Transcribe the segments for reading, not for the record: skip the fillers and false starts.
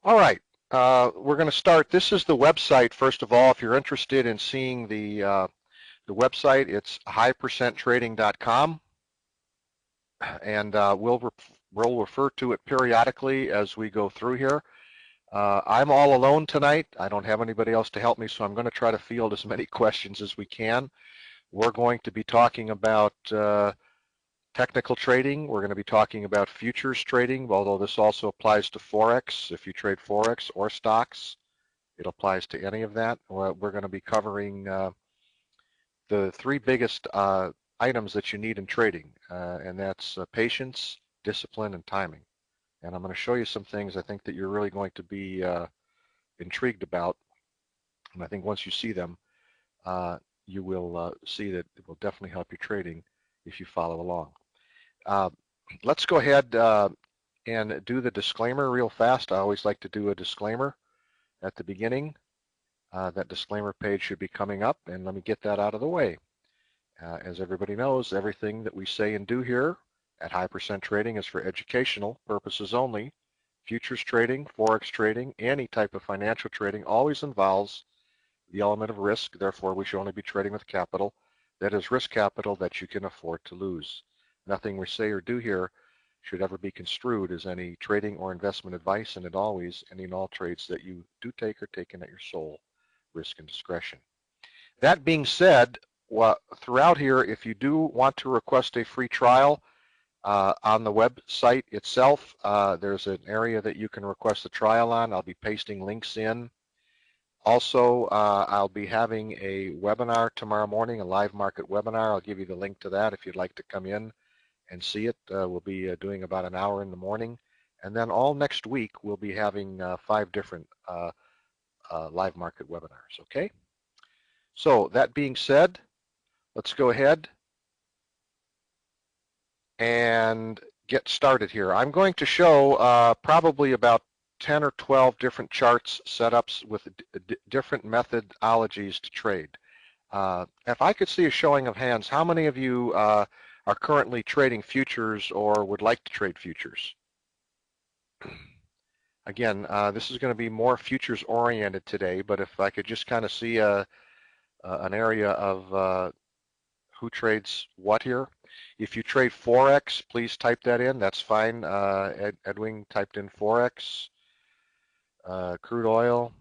All right, we're going to start. This is the website. First of all, if you're interested in seeing the website, it's highpercenttrading.com, and we'll refer to it periodically as we go through here. I'm all alone tonight. I don't have anybody else to help me, so I'm going to try to field as many questions as we can. We're going to be talking about technical trading. We're going to be talking about futures trading, although this also applies to Forex. If you trade Forex or stocks, it applies to any of that. We're going to be covering the three biggest items that you need in trading, and that's patience, discipline, and timing. And I'm going to show you some things I think that you're really going to be intrigued about. And I think once you see them, you will see that it will definitely help your trading if you follow along. Let's go ahead and do the disclaimer real fast. I always like to do a disclaimer at the beginning. That disclaimer page should be coming up, and let me get that out of the way. As everybody knows, everything that we say and do here at High Percent Trading is for educational purposes only. Futures trading, Forex trading, any type of financial trading always involves the element of risk. Therefore, we should only be trading with capital that is risk capital that you can afford to lose. Nothing we say or do here should ever be construed as any trading or investment advice, and it always, any and all trades that you do take are taken at your sole risk and discretion. That being said, throughout here, if you do want to request a free trial on the website itself, there's an area that you can request a trial on. I'll be pasting links in. Also, I'll be having a webinar tomorrow morning, a live market webinar. I'll give you the link to that if you'd like to come in and see it. We'll be doing about an hour in the morning. And then all next week, we'll be having 5 different live market webinars, okay? So that being said, let's go ahead and get started here. I'm going to show probably about 10 or 12 different charts setups with different methodologies to trade. If I could see a showing of hands, how many of you are currently trading futures or would like to trade futures? Again, this is going to be more futures oriented today, but if I could just kind of see an area of who trades what here. If you trade Forex, please type that in. That's fine. Edwin typed in Forex, crude oil.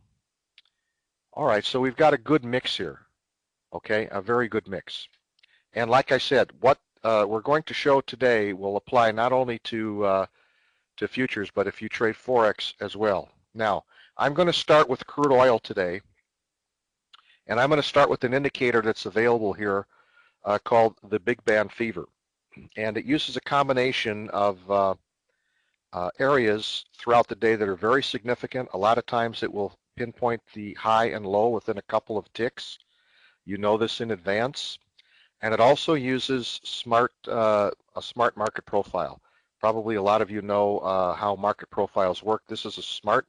All right, so we've got a good mix here, okay, a very good mix. And like I said, what we're going to show today will apply not only to futures, but if you trade Forex as well. Now, I'm going to start with crude oil today, and I'm going to start with an indicator that's available here called the Big Band Fever. And it uses a combination of areas throughout the day that are very significant. A lot of times it will pinpoint the high and low within a couple of ticks. You know this in advance. And it also uses a smart market profile. Probably a lot of you know how market profiles work. This is a smart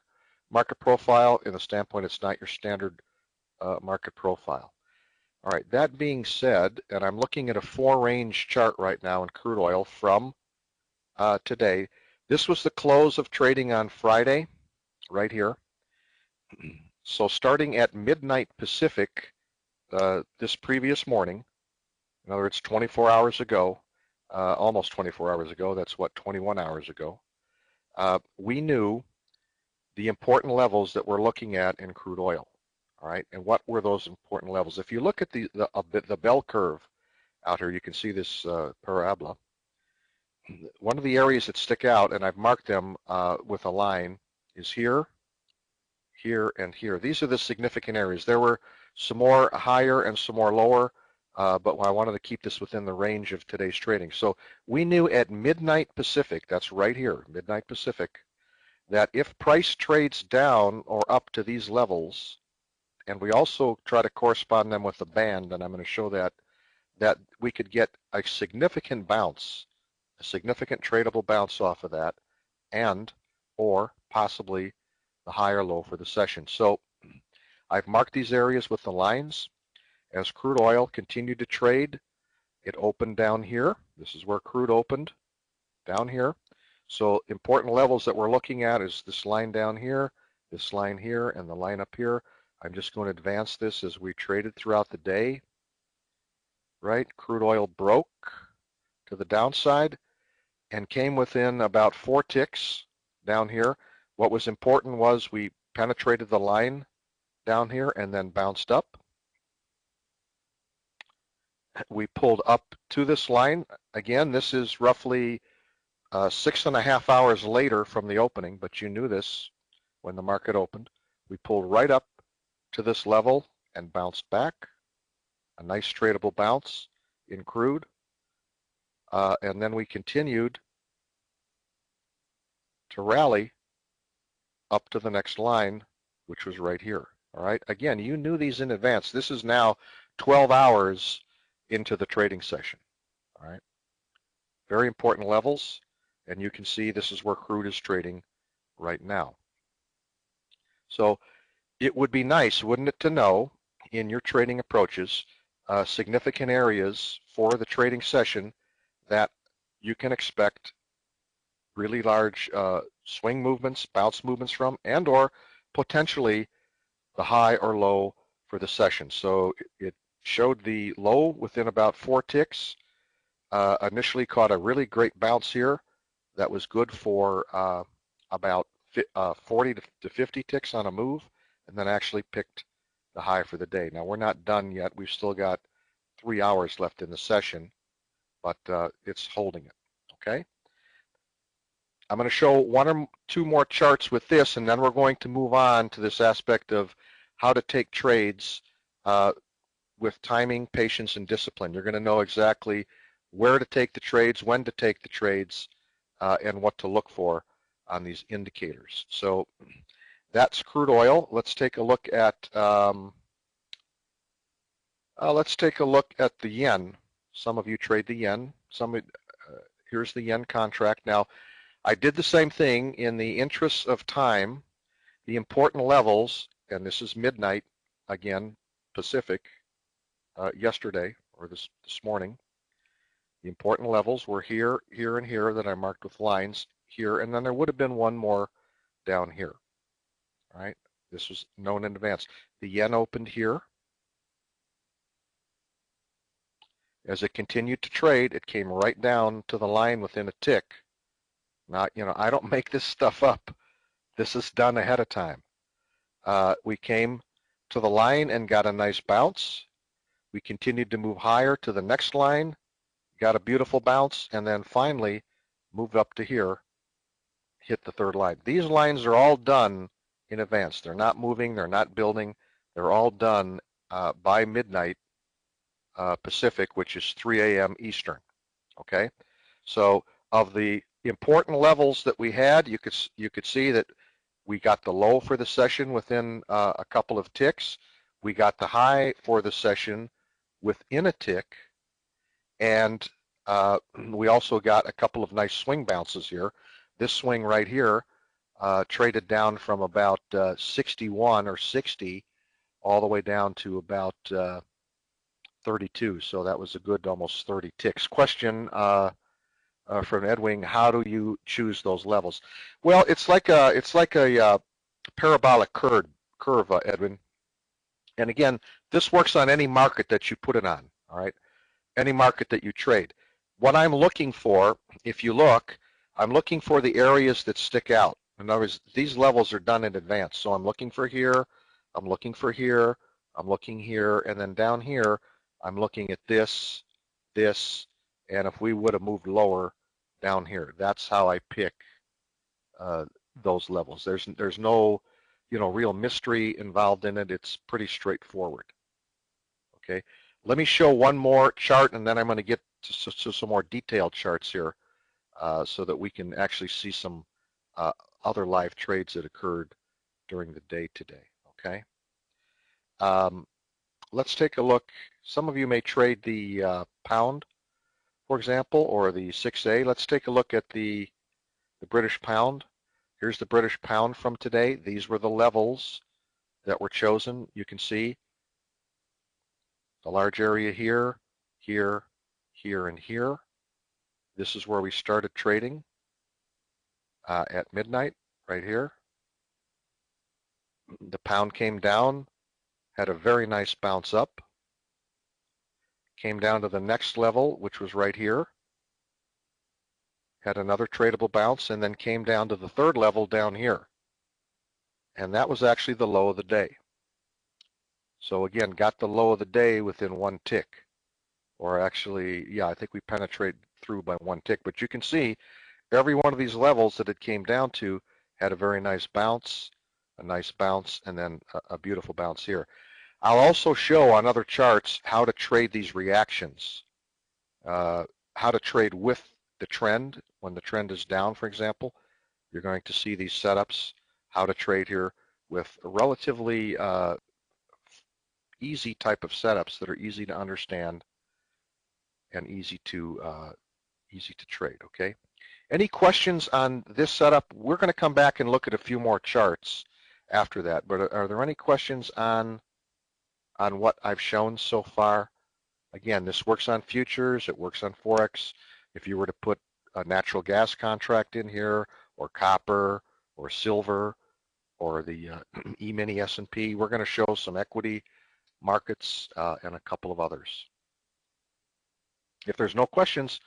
market profile. In the standpoint, it's not your standard market profile. All right, that being said, and I'm looking at a 4-range chart right now in crude oil from today. This was the close of trading on Friday, right here. So starting at midnight Pacific this previous morning, in other words, 24 hours ago, almost 24 hours ago, that's what, 21 hours ago, we knew the important levels that we're looking at in crude oil. All right, and what were those important levels? If you look at the bell curve out here, you can see this parabola. One of the areas that stick out, and I've marked them with a line, is here, here, and here. These are the significant areas. There were some more higher and some more lower, but I wanted to keep this within the range of today's trading. So we knew at midnight Pacific, that's right here, midnight Pacific, that if price trades down or up to these levels, and we also try to correspond them with a band, and I'm going to show that we could get a significant bounce, a significant tradable bounce off of that, and or possibly the high or low for the session. So I've marked these areas with the lines. As crude oil continued to trade, it opened down here. This is where crude opened, down here. So important levels that we're looking at is this line down here this line here and the line up here. I'm just going to advance this as we traded throughout the day, right? Crude oil broke to the downside and came within about 4 ticks down here. What was important was we penetrated the line down here and then bounced up. We pulled up to this line. Again, this is roughly 6.5 hours later from the opening, but you knew this when the market opened. We pulled right up to this level and bounced back. A nice tradable bounce in crude. And then we continued to rally up to the next line, which was right here. All right. Again, you knew these in advance. This is now 12 hours into the trading session. All right. Very important levels. And you can see this is where crude is trading right now. So it would be nice, wouldn't it, to know in your trading approaches significant areas for the trading session that you can expect really large swing movements, bounce movements from, and or potentially the high or low for the session. So it showed the low within about 4 ticks, initially caught a really great bounce here that was good for about 40 to 50 ticks on a move, and then actually picked the high for the day. Now we're not done yet. We've still got 3 hours left in the session, but it's holding it, okay? I'm going to show 1 or 2 more charts with this, and then we're going to move on to this aspect of how to take trades with timing, patience, and discipline. You're going to know exactly where to take the trades, when to take the trades, and what to look for on these indicators. So that's crude oil. Let's take a look at the yen. Some of you trade the yen. Here's the yen contract. Now, I did the same thing in the interests of time. The important levels, and this is midnight again, Pacific, yesterday or this morning. The important levels were here, here, and here that I marked with lines here, and then there would have been one more down here. All right, this was known in advance. The yen opened here. As it continued to trade, it came right down to the line within a tick. Not, I don't make this stuff up. This is done ahead of time. We came to the line and got a nice bounce. We continued to move higher to the next line, got a beautiful bounce, and then finally moved up to here, hit the third line. These lines are all done in advance. They're not moving. They're not building. They're all done by midnight Pacific, which is 3 a.m. Eastern. Okay, so of the important levels that we had, you could see that we got the low for the session within a couple of ticks. We got the high for the session within a tick, and we also got a couple of nice swing bounces here. This swing right here traded down from about 61 or 60 all the way down to about 32. So that was a good almost 30 ticks. Question from Edwin: how do you choose those levels? Well, it's like a parabolic curve, Edwin. And again, this works on any market that you put it on. All right, any market that you trade. What I'm looking for, if you look, I'm looking for the areas that stick out. In other words, these levels are done in advance. So I'm looking for here, I'm looking for here, I'm looking here, and then down here, I'm looking at this, and if we would have moved lower down here, that's how I pick those levels. There's no, real mystery involved in it. It's pretty straightforward. Okay, let me show one more chart, and then I'm going to get to some more detailed charts here, so that we can actually see some other live trades that occurred during the day today. Okay. Let's take a look. Some of you may trade the pound, for example, or the 6A. Let's take a look at the British pound. Here's the British pound from today. These were the levels that were chosen. You can see the large area here, here, here, and here. This is where we started trading at midnight, right here. The pound came down, had a very nice bounce up, came down to the next level, which was right here, had another tradable bounce, and then came down to the third level down here. And that was actually the low of the day. So again, got the low of the day within one tick. Or actually, yeah, I think we penetrated through by one tick. But you can see every one of these levels that it came down to had a very nice bounce, and then a beautiful bounce here. I'll also show on other charts how to trade these reactions, how to trade with the trend. When the trend is down, for example, you're going to see these setups, how to trade here with relatively easy type of setups that are easy to understand and easy to trade, okay? Any questions on this setup? We're going to come back and look at a few more charts after that, but are there any questions on what I've shown so far? Again, this works on futures, it works on Forex. If you were to put a natural gas contract in here, or copper, or silver, or the E-mini S&P, we're going to show some equity markets and a couple of others. If there's no questions,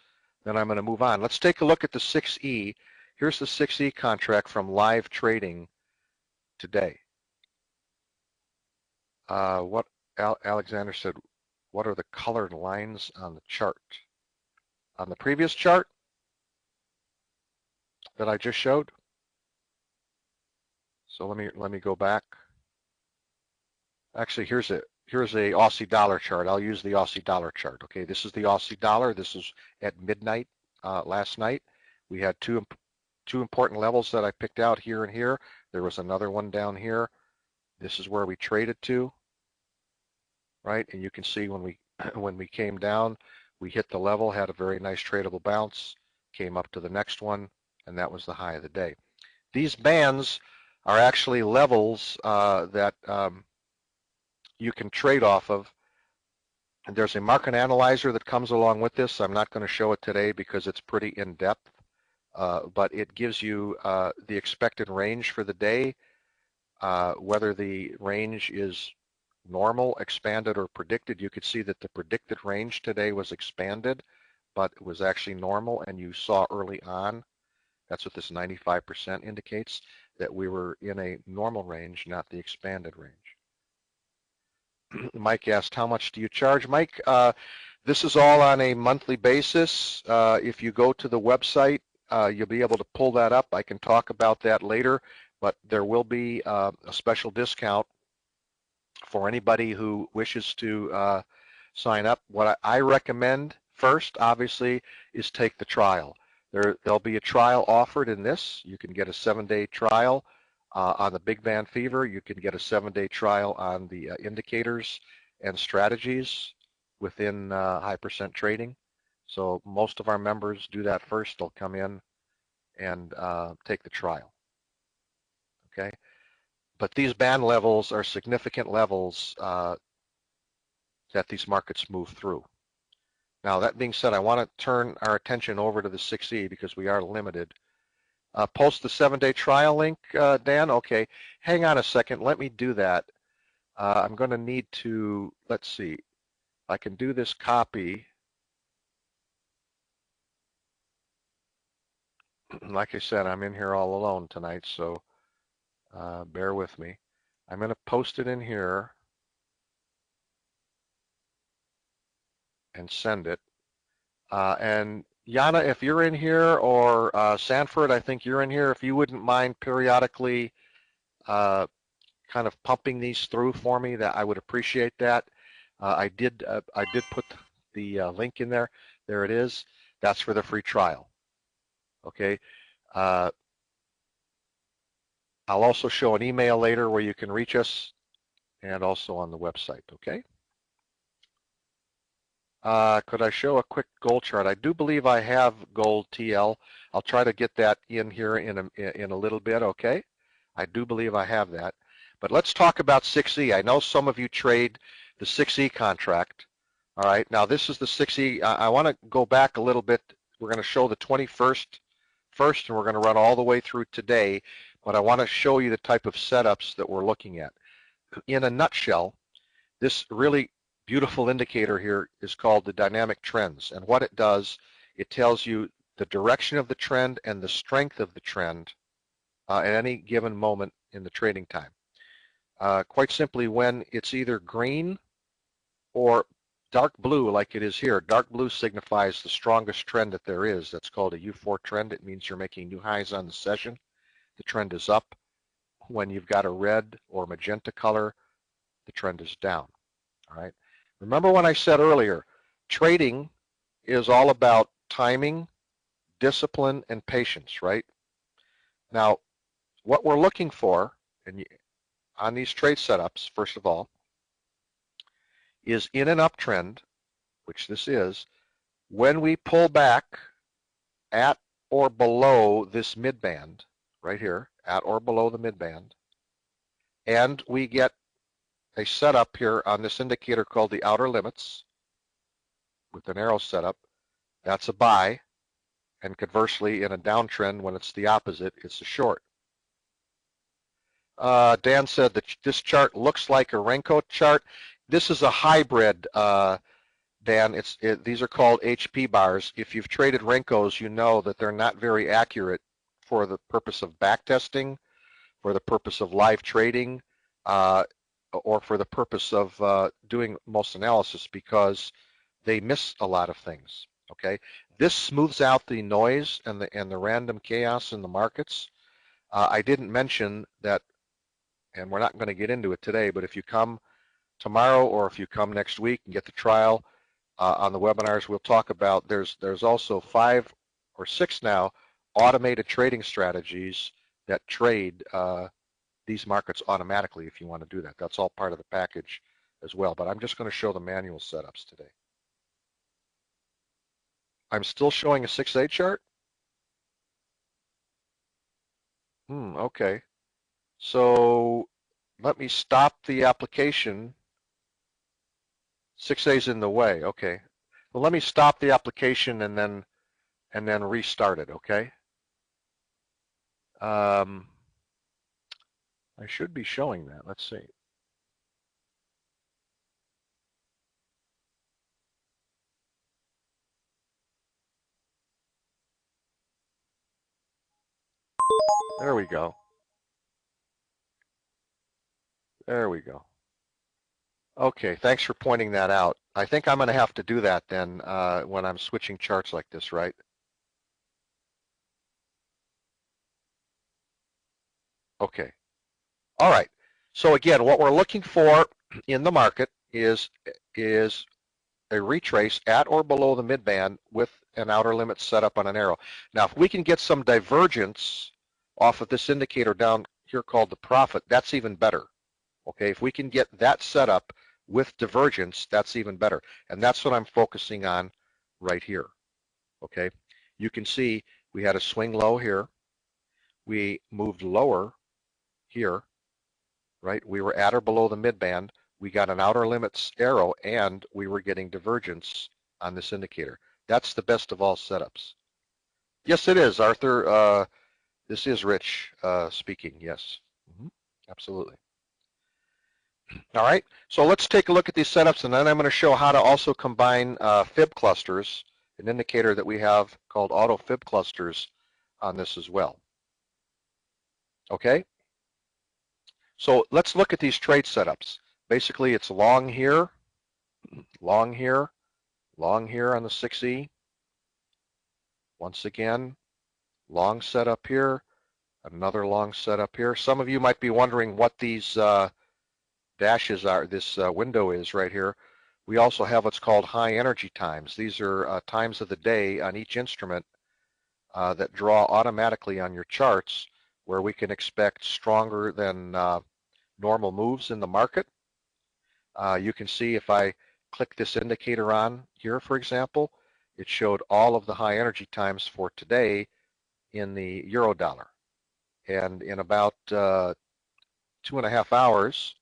then I'm going to move on. Let's take a look at the 6E. Here's the 6E contract from live trading today. What Alexander said, what are the colored lines on the chart? On the previous chart that I just showed? So let me go back. Actually, here's a Aussie dollar chart. I'll use the Aussie dollar chart. Okay, this is the Aussie dollar. This is at midnight last night. We had two important levels that I picked out here and here. There was another one down here. This is where we traded to, right? And you can see when we came down, we hit the level, had a very nice tradable bounce, came up to the next one, and that was the high of the day. These bands are actually levels that you can trade off of. And there's a market analyzer that comes along with this. I'm not going to show it today because it's pretty in-depth, but it gives you the expected range for the day, whether the range is normal, expanded, or predicted. You could see that the predicted range today was expanded, but it was actually normal, and you saw early on, that's what this 95% indicates, that we were in a normal range, not the expanded range. Mike asked, how much do you charge? Mike, this is all on a monthly basis. If you go to the website, you'll be able to pull that up. I can talk about that later, but there will be a special discount for anybody who wishes to sign up. What I recommend first, obviously, is take the trial. There'll be a trial offered in this. You can get a 7-day trial on the Big Band Fever. You can get a 7-day trial on the indicators and strategies within high percent trading. So most of our members do that first. They'll come in and take the trial. Okay. But these band levels are significant levels that these markets move through. Now, that being said, I want to turn our attention over to the 6E because we are limited. Post the 7-day trial link, Dan? Okay, hang on a second. Let me do that. I'm going to need to, let's see, I can do this copy. Like I said, I'm in here all alone tonight, so bear with me. I'm going to post it in here and send it. And Yana, if you're in here, or Sanford, I think you're in here, if you wouldn't mind periodically kind of pumping these through for me, that I would appreciate that. I did put the link in there. There it is. That's for the free trial. Okay. I'll also show an email later where you can reach us, and also on the website. Okay. Could I show a quick gold chart? I do believe I have gold TL. I'll try to get that in here in a little bit, okay? I do believe I have that. But let's talk about 6E. I know some of you trade the 6E contract. All right, now this is the 6E. I want to go back a little bit. We're going to show the 21st first, and we're going to run all the way through today. but I want to show you the type of setups that we're looking at. In a nutshell, this really beautiful indicator here is called the dynamic trends, and what it does, it tells you the direction of the trend and the strength of the trend at any given moment in the trading time. Quite simply, when it's either green or dark blue like it is here, dark blue signifies the strongest trend that there is. That's called a U4 trend. It means you're making new highs on the session. The trend is up. When you've got a red or magenta color, the trend is down. All right. Remember when I said earlier, trading is all about timing, discipline, and patience, right? Now, what we're looking for on these trade setups, first of all, is in an uptrend, which this is, when we pull back at or below this midband, right here, at or below the midband, and we get a setup here on this indicator called the outer limits with an arrow setup, that's a buy, and conversely, in a downtrend, when it's the opposite, it's a short. Dan said that this chart looks like a raincoat chart. This is a hybrid, Dan. These are called HP bars. If you've traded Renkos, you know that they're not very accurate for the purpose of backtesting, for the purpose of live trading, or for the purpose of doing most analysis, because they miss a lot of things. Okay, this smooths out the noise and the random chaos in the markets. I didn't mention that, and we're not going to get into it today, but if you come tomorrow or if you come next week and get the trial on the webinars, we'll talk about there's also 5 or 6 now automated trading strategies that trade these markets automatically if you want to do that. That's all part of the package as well, but I'm just going to show the manual setups today. I'm still showing a 6A chart? Okay. So let me stop the application. 6A's in the way, okay. Well, let me stop the application and then restart it, okay? I should be showing that. Let's see. There we go. There we go. Okay, thanks for pointing that out. I think I'm going to have to do that then when I'm switching charts like this, right? Okay. All right. So again, what we're looking for in the market is a retrace at or below the midband with an outer limit set up on an arrow. Now, if we can get some divergence off of this indicator down here called the profit, that's even better. Okay, if we can get that set up with divergence, that's even better. And that's what I'm focusing on right here. Okay, you can see we had a swing low here. We moved lower here, right? We were at or below the midband. We got an outer limits arrow, and we were getting divergence on this indicator. That's the best of all setups. Yes, it is, Arthur. This is Rich speaking, yes. Absolutely. All right, so let's take a look at these setups, and then I'm going to show how to also combine fib clusters, an indicator that we have called auto fib clusters on this as well. Okay, so let's look at these trade setups. Basically, it's long here, long here, long here on the 6E. Once again, long setup here, another long setup here. Some of you might be wondering what these dashes are, this window is right here. We also have what's called high energy times. These are times of the day on each instrument that draw automatically on your charts, where we can expect stronger than normal moves in the market. You can see if I click this indicator on here, for example, it showed all of the high energy times for today in the euro dollar. And in about 2.5 hours,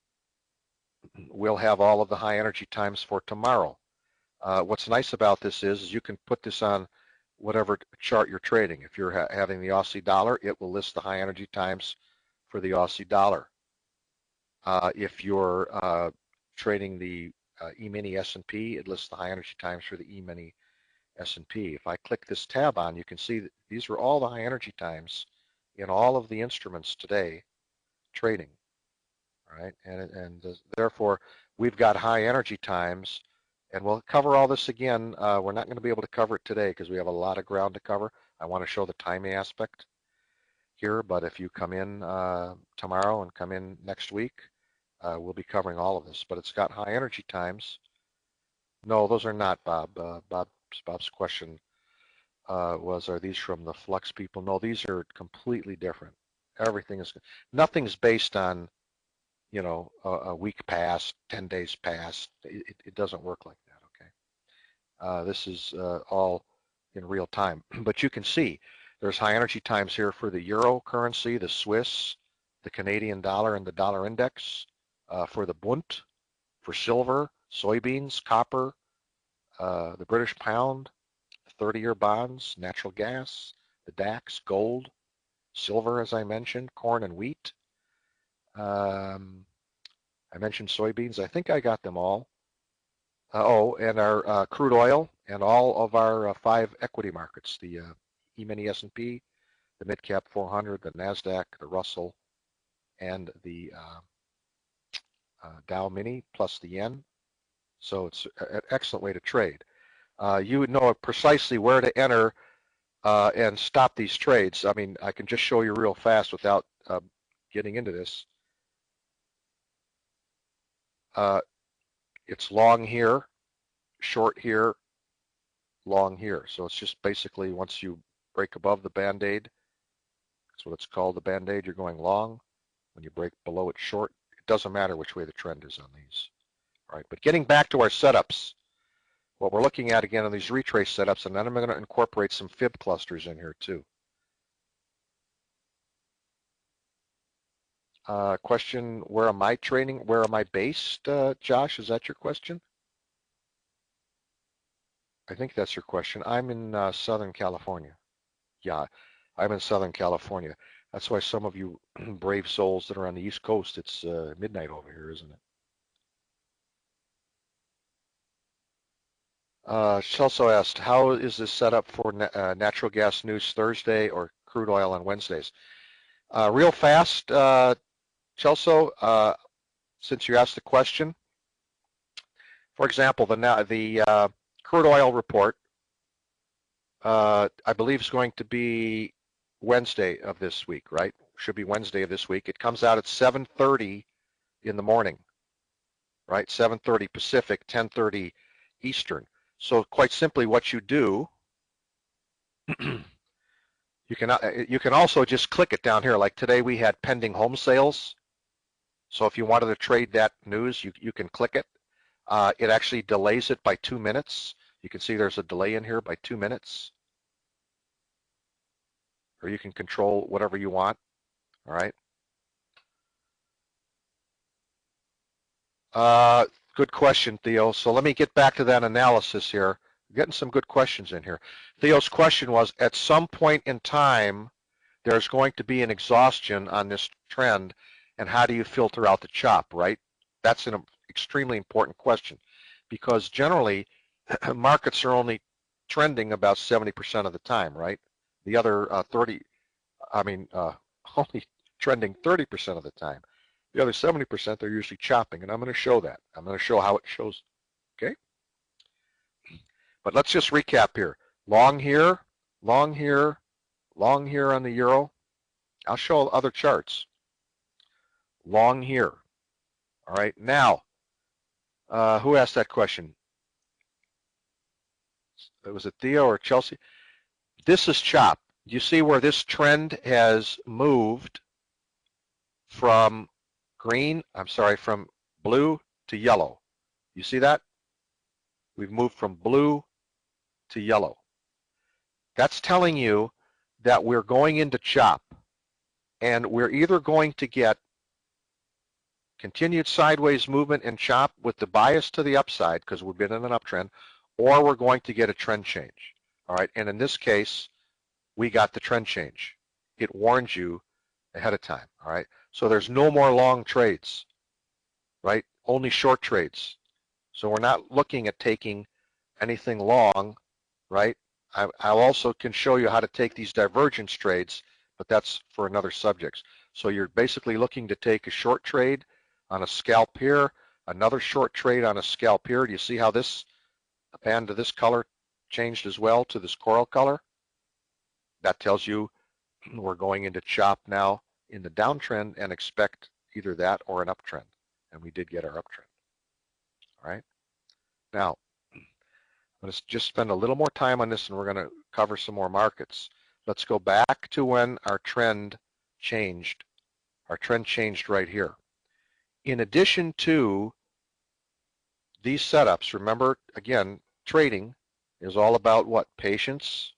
we'll have all of the high energy times for tomorrow. What's nice about this is you can put this on whatever chart you're trading. If you're having the Aussie dollar, it will list the high energy times for the Aussie dollar. If you're trading the E-mini S&P, it lists the high energy times for the E-mini S&P. If I click this tab on, you can see that these are all the high energy times in all of the instruments today trading, right? And therefore, we've got high energy times, and we'll cover all this again. We're not going to be able to cover it today because we have a lot of ground to cover. I want to show the timing aspect here, but if you come in tomorrow and come in next week, we'll be covering all of this. But it's got high energy times. No, those are not, Bob. Bob's question was, are these from the flux people? No, these are completely different. Everything is, nothing's based on, you know, a week past, 10 days past. It doesn't work like that, okay? This is all in real time. But you can see there's high energy times here for the euro currency, the Swiss, the Canadian dollar, and the dollar index, for the Bund, for silver, soybeans, copper, the British pound, 30-year bonds, natural gas, the DAX, gold, silver, as I mentioned, corn and wheat. I mentioned soybeans. I think I got them all. And our crude oil and all of our 5 equity markets, the E-mini S&P, the mid-cap 400, the NASDAQ, the Russell, and the Dow Mini, plus the yen. So it's an excellent way to trade. You would know precisely where to enter and stop these trades. I mean, I can just show you real fast without getting into this. It's long here, short here, long here. So it's just basically once you break above the Band-Aid, that's what it's called, the Band-Aid, you're going long. When you break below it short, it doesn't matter which way the trend is on these. All right, but getting back to our setups, what we're looking at again on these retrace setups, and then I'm going to incorporate some fib clusters in here too. Question, where am I trading? Where am I based, Josh? Is that your question? I think that's your question. I'm in Southern California. Yeah, I'm in Southern California. That's why some of you brave souls that are on the East Coast, it's midnight over here, isn't it? She also asked, how is this set up for natural gas news Thursday or crude oil on Wednesdays? Real fast, Chelsea, since you asked the question, for example, the crude oil report, I believe is going to be Wednesday of this week, right? Should be Wednesday of this week. It comes out at 7:30 in the morning, right? 7:30 Pacific, 10:30 Eastern. So quite simply what you do, you can also just click it down here. Like today we had pending home sales. So if you wanted to trade that news, you can click it. It actually delays it by 2 minutes. You can see there's a delay in here by 2 minutes. Or you can control whatever you want, all right? Good question, Theo. So let me get back to that analysis here. We're getting some good questions in here. Theo's question was, at some point in time, there's going to be an exhaustion on this trend, and how do you filter out the chop, right? That's an extremely important question, because generally, markets are only trending about 70% of the time, right? The other 30, only trending 30% of the time. The other 70%, they're usually chopping, and I'm going to show that. I'm going to show how it shows, okay? But let's just recap here. Long here, long here, long here on the euro. I'll show other charts. Long here. All right, now, who asked that question? Was it Theo or Chelsea? This is chop. You see where this trend has moved from from blue to yellow. You see that? We've moved from blue to yellow. That's telling you that we're going into chop, and we're either going to get continued sideways movement and chop with the bias to the upside because we've been in an uptrend, or we're going to get a trend change. All right, and in this case, we got the trend change. It warns you ahead of time. All right, So there's no more long trades, right? Only short trades. So we're not looking at taking anything long, right? I also can show you how to take these divergence trades, but that's for another subject. So you're basically looking to take a short trade on a scalp here, another short trade on a scalp here. Do you see how this band to this color changed as well to this coral color? That tells you we're going into chop now in the downtrend and expect either that or an uptrend. And we did get our uptrend. All right. Now, I'm going to just spend a little more time on this and we're going to cover some more markets. Let's go back to when our trend changed. Our trend changed right here. In addition to these setups, remember, again, trading is all about what? Patience,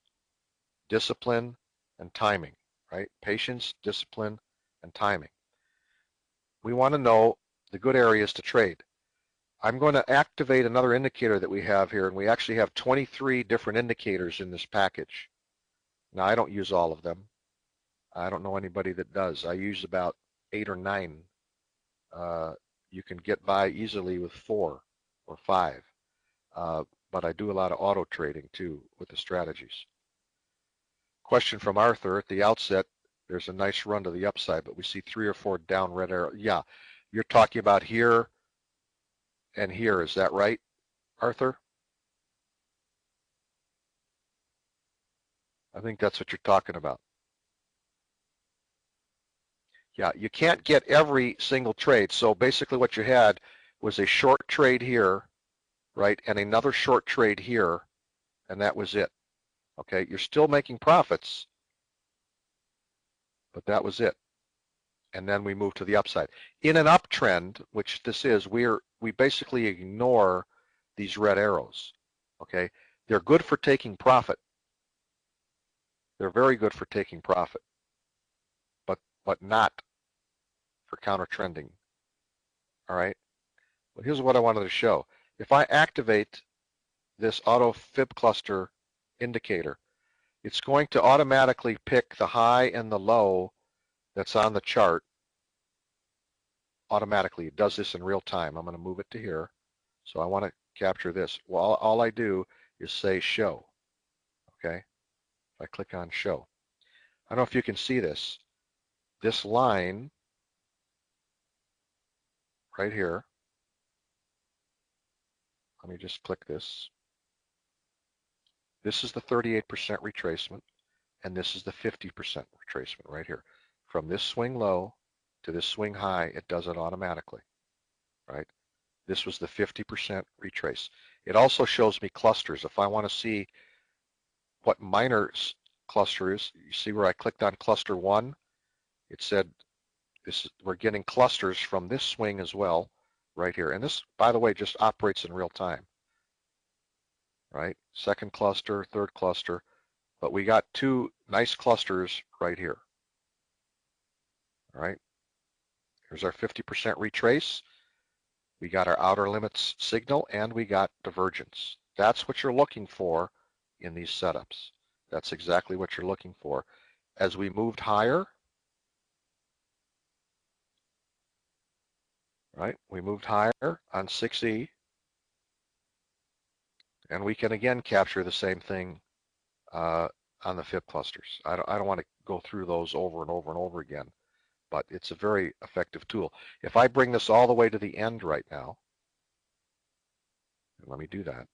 discipline, and timing, right? Patience, discipline, and timing. We want to know the good areas to trade. I'm going to activate another indicator that we have here, and we actually have 23 different indicators in this package. Now, I don't use all of them. I don't know anybody that does. I use about 8 or 9. You can get by easily with 4 or 5. But I do a lot of auto trading too with the strategies. Question from Arthur at the outset. There's a nice run to the upside, but we see 3 or 4 down red arrows. Yeah, you're talking about here and here. Is that right, Arthur? I think that's what you're talking about. Yeah, you can't get every single trade. So basically what you had was a short trade here, right, and another short trade here, and that was it. Okay, you're still making profits, but that was it. And then we move to the upside. In an uptrend, which this is, we basically ignore these red arrows. Okay, they're good for taking profit. They're very good for taking profit, but not for counter trending. All right. Well, here's what I wanted to show. If I activate this auto fib cluster indicator, it's going to automatically pick the high and the low that's on the chart automatically. It does this in real time. I'm going to move it to here. So I want to capture this. Well, all I do is say show. Okay. If I click on show. I don't know if you can see this. This line right here. Let me just click this. This is the 38% retracement, and this is the 50% retracement right here. From this swing low to this swing high, it does it automatically, right? This was the 50% retrace. It also shows me clusters. If I want to see what minor cluster is, you see where I clicked on cluster 1? It said we're getting clusters from this swing as well, right here. And this, by the way, just operates in real time, right? Second cluster, third cluster, but we got 2 nice clusters right here. All right. Here's our 50% retrace. We got our outer limits signal, and we got divergence. That's what you're looking for in these setups. That's exactly what you're looking for. As we moved higher, right, we moved higher on 6E, and we can again capture the same thing on the fib clusters. I don't want to go through those over and over and over again, but it's a very effective tool. If I bring this all the way to the end right now, let me do that.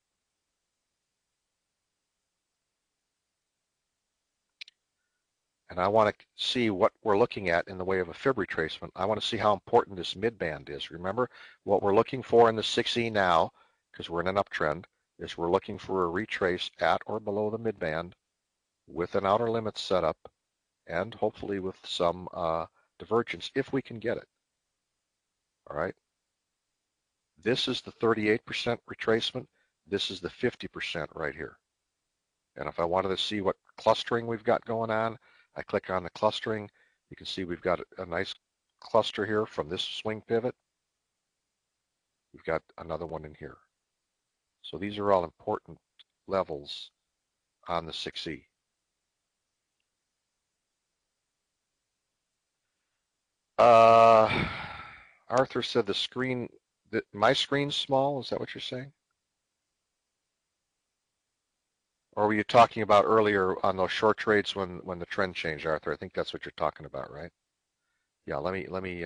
And I want to see what we're looking at in the way of a fib retracement. I want to see how important this midband is. Remember, what we're looking for in the 6E now, because we're in an uptrend, is we're looking for a retrace at or below the midband with an outer limit setup and hopefully with some divergence if we can get it. All right. This is the 38% retracement. This is the 50% right here. And if I wanted to see what clustering we've got going on, I click on the clustering. You can see we've got a nice cluster here from this swing pivot. We've got another one in here. So these are all important levels on the 6E. Uh, Arthur said the screen, my screen's small. Is that what you're saying? Or were you talking about earlier on those short trades when the trend changed, Arthur? I think that's what you're talking about, right? Yeah, let me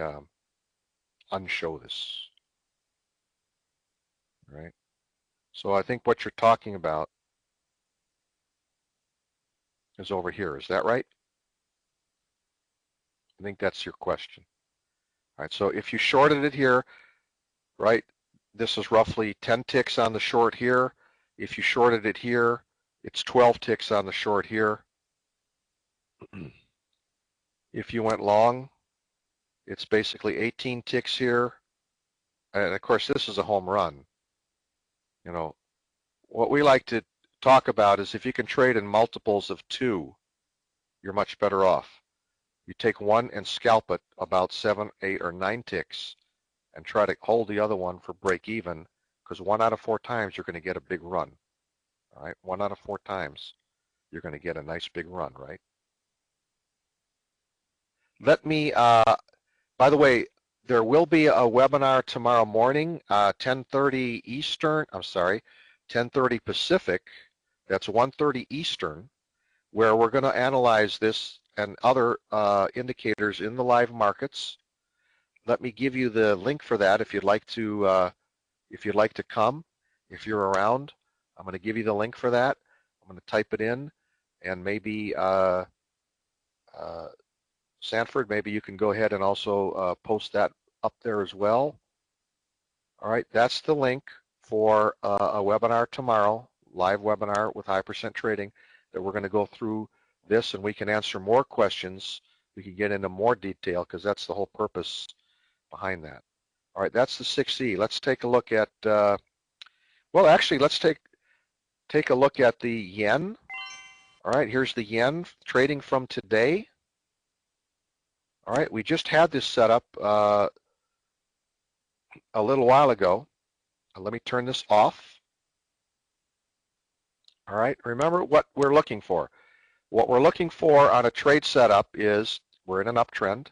unshow this, right? So I think what you're talking about is over here. Is that right? I think that's your question. All right, so if you shorted it here, right, this is roughly 10 ticks on the short here. If you shorted it here, it's 12 ticks on the short here. If you went long, it's basically 18 ticks here. And of course, this is a home run. You know, what we like to talk about is if you can trade in multiples of 2, you're much better off. You take one and scalp it about 7, 8, or 9 ticks and try to hold the other one for break even, because 1 out of 4 times you're going to get a big run. All right, 1 out of 4 times you're going to get a nice big run, right? Let me, by the way, there will be a webinar tomorrow morning, 10:30 Eastern, I'm sorry, 10:30 Pacific, that's 1:30 Eastern, where we're going to analyze this and other indicators in the live markets. Let me give you the link for that if you'd like to come. If you're around, I'm going to give you the link for that. I'm going to type it in, and maybe Sanford, maybe you can go ahead and also post that up there as well. All right, that's the link for a webinar tomorrow, live webinar with high percent trading, that we're going to go through this, and we can answer more questions. We can get into more detail, because that's the whole purpose behind that. All right, that's the 6E. Let's take a look at, well, actually, let's take a look at the yen. All right, here's the yen trading from today. All right, we just had this set up a little while ago. Let me turn this off. All right, remember what we're looking for. What we're looking for on a trade setup is we're in an uptrend.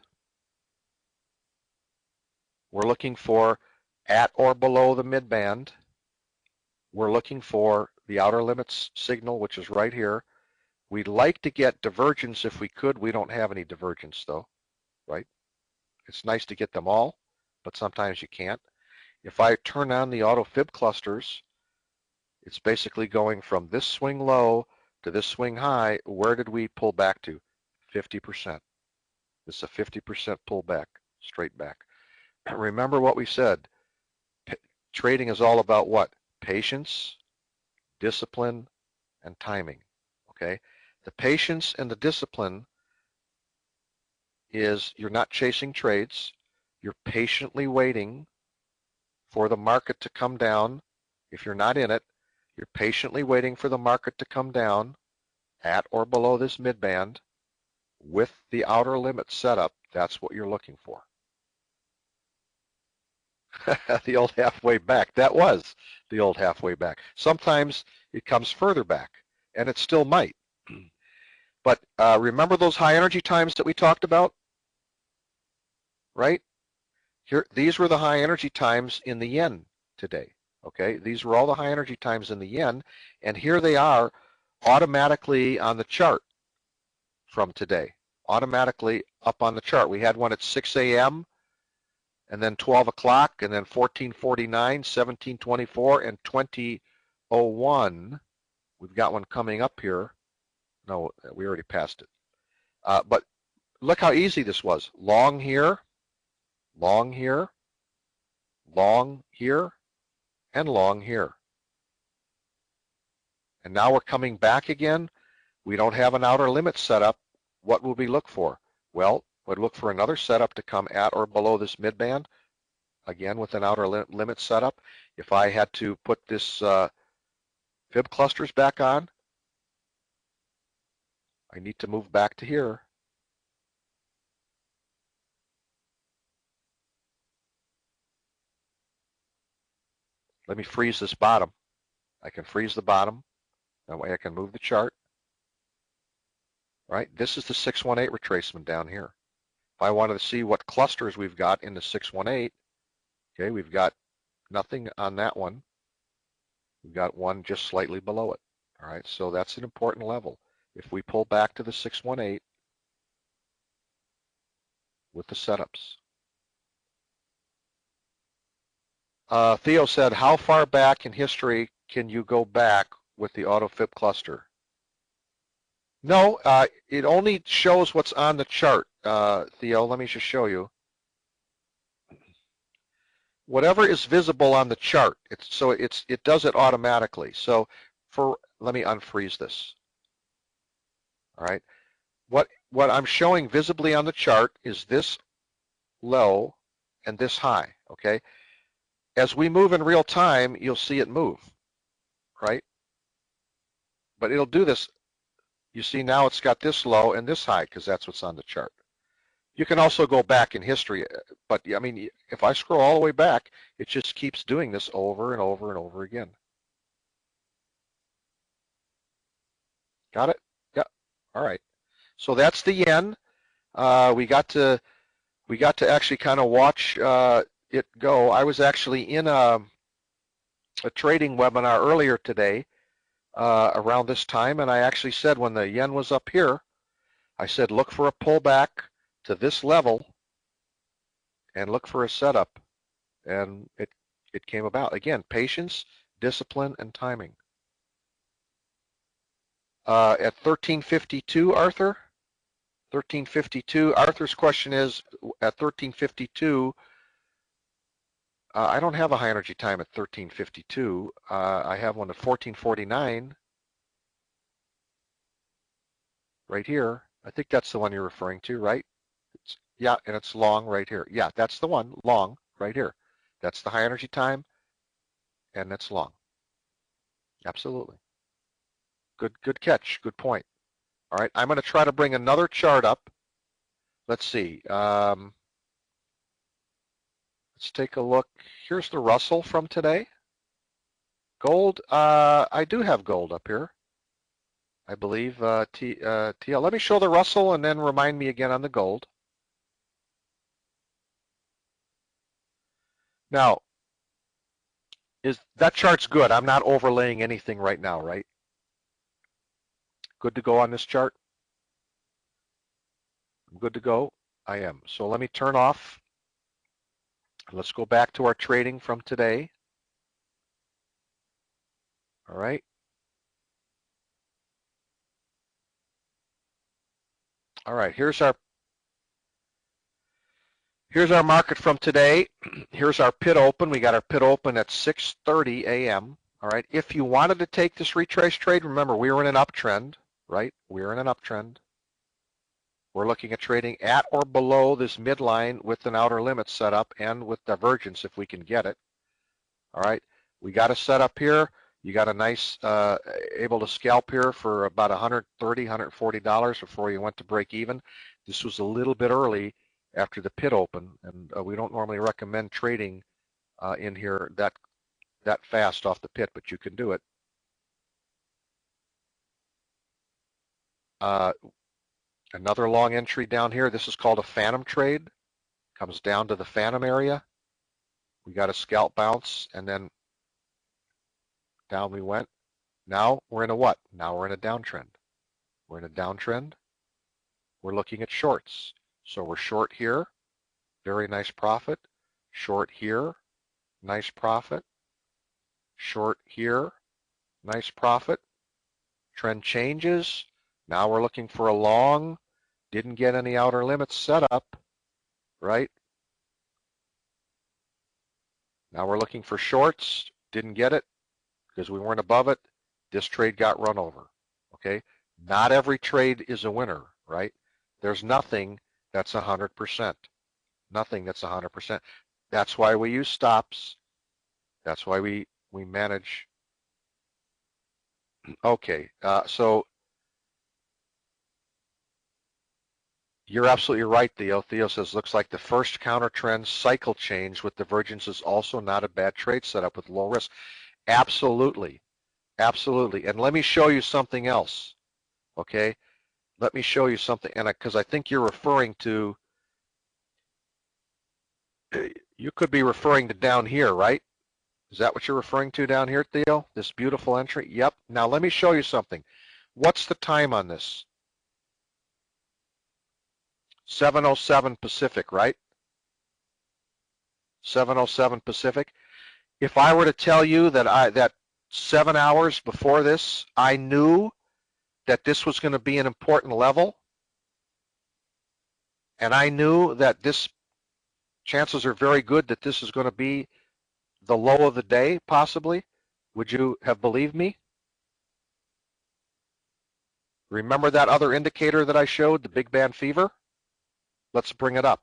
We're looking for at or below the mid-band. We're looking for the outer limits signal, which is right here. We'd like to get divergence if we could. We don't have any divergence though, right? It's nice to get them all, but sometimes you can't. If I turn on the auto fib clusters, it's basically going from this swing low to this swing high. Where did we pull back to? 50%. It's a 50% pullback, straight back. Remember what we said. Trading is all about what? Patience, discipline, and timing. Okay? The patience and the discipline is you're not chasing trades. You're patiently waiting for the market to come down. If you're not in it, you're patiently waiting for the market to come down at or below this midband with the outer limit set up. That's what you're looking for. The old halfway back. That was the old halfway back. Sometimes it comes further back, and it still might. But remember those high energy times that we talked about, right? Here, these were the high energy times in the yen today. Okay, these were all the high energy times in the yen, and here they are automatically on the chart from today. Automatically up on the chart. We had one at 6 a.m. and then 12 o'clock, and then 1449, 1724, and 2001. We've got one coming up here. No, we already passed it. But look how easy this was. Long here, long here, long here, and long here. And now we're coming back again. We don't have an outer limit set up. What would we look for? Well, we'd look for another setup to come at or below this midband, again with an outer limit setup. If I had to put this fib clusters back on, I need to move back to here. Let me freeze this bottom. I can freeze the bottom. That way I can move the chart. Right? This is the 618 retracement down here. If I wanted to see what clusters we've got in the 618, okay, we've got nothing on that one. We've got one just slightly below it. All right, so that's an important level. If we pull back to the 618 with the setups. Theo said, how far back in history can you go back with the AutoFib cluster? No, it only shows what's on the chart, Theo. Let me just show you. Whatever is visible on the chart, it does it automatically. So let me unfreeze this. All right. What I'm showing visibly on the chart is this low and this high, okay? As we move in real time, you'll see it move, right? But it'll do this. You see now it's got this low and this high because that's what's on the chart. You can also go back in history, but I mean, if I scroll all the way back, it just keeps doing this over and over and over again. Got it? Yeah. All right. So that's the yen. We got to actually kind of watch it go. I was actually in a trading webinar earlier today around this time, and I actually said when the yen was up here, I said look for a pullback to this level and look for a setup, and it came about. Again, patience, discipline, and timing. At 1352, Arthur? 1352, Arthur's question is, at 1352, I don't have a high energy time at 1352. I have one at 1449 right here. I think that's the one you're referring to, right? Yeah, and it's long right here. Yeah, that's the one, long right here. That's the high energy time, and that's long. Absolutely. Good catch. Good point. All right, I'm going to try to bring another chart up. Let's see. Let's take a look. Here's the Russell from today. Gold, I do have gold up here. I believe TL. Let me show the Russell and then remind me again on the gold. Now, that chart's good. I'm not overlaying anything right now, right? Good to go on this chart? I'm good to go? I am. So let me turn off. Let's go back to our trading from today. All right. All right, here's our market from today. Here's our pit open. We got our pit open at 6:30 a.m. All right. If you wanted to take this retrace trade, remember we were in an uptrend, right? We're in an uptrend. We're looking at trading at or below this midline with an outer limit set up and with divergence if we can get it. All right. We got a setup here. You got a nice able to scalp here for about $130, $140 before you went to break even. This was a little bit early after the pit open, and we don't normally recommend trading in here that fast off the pit, but you can do it. Another long entry down here. This is called a phantom trade. Comes down to the phantom area. We got a scalp bounce, and then down we went. Now we're in a what? Now we're in a downtrend. We're in a downtrend. We're looking at shorts. So we're short here. Very nice profit. Short here. Nice profit. Short here. Nice profit. Trend changes. Now we're looking for a long. Didn't get any outer limits set up, right? Now we're looking for shorts. Didn't get it because we weren't above it. This trade got run over, okay? Not every trade is a winner, right? There's nothing that's 100%. Nothing that's 100%. That's why we use stops. That's why we manage. Okay, so you're absolutely right, Theo. Theo says, looks like the first counter trend cycle change with divergence is also not a bad trade setup with low risk. Absolutely. Absolutely. And let me show you something else, okay? Let me show you something, and because I think you're referring to You could be referring to down here, right? Is that what you're referring to down here, Theo? This beautiful entry? Yep. Now let me show you something. What's the time on this? 7:07 Pacific, right? 7:07 Pacific. If I were to tell you that 7 hours before this, I knew that this was going to be an important level, and I knew that this chances are very good that this is going to be the low of the day, possibly, would you have believed me? Remember that other indicator that I showed, the Big Band Fever? Let's bring it up.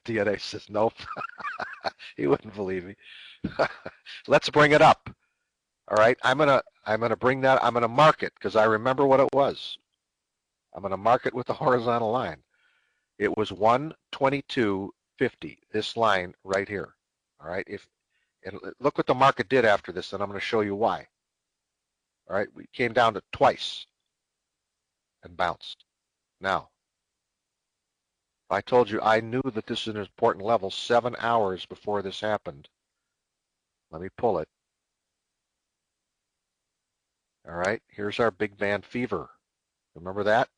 DNA says nope. He wouldn't believe me. Let's bring it up. All right, I'm gonna bring that. I'm gonna mark it because I remember what it was. I'm gonna mark it with the horizontal line. It was 122.50. This line right here. All right. And look what the market did after this, and I'm going to show you why. All right, we came down to twice and bounced. Now, if I told you I knew that this is an important level 7 hours before this happened, let me pull it. All right, here's our Big Band Fever. Remember that?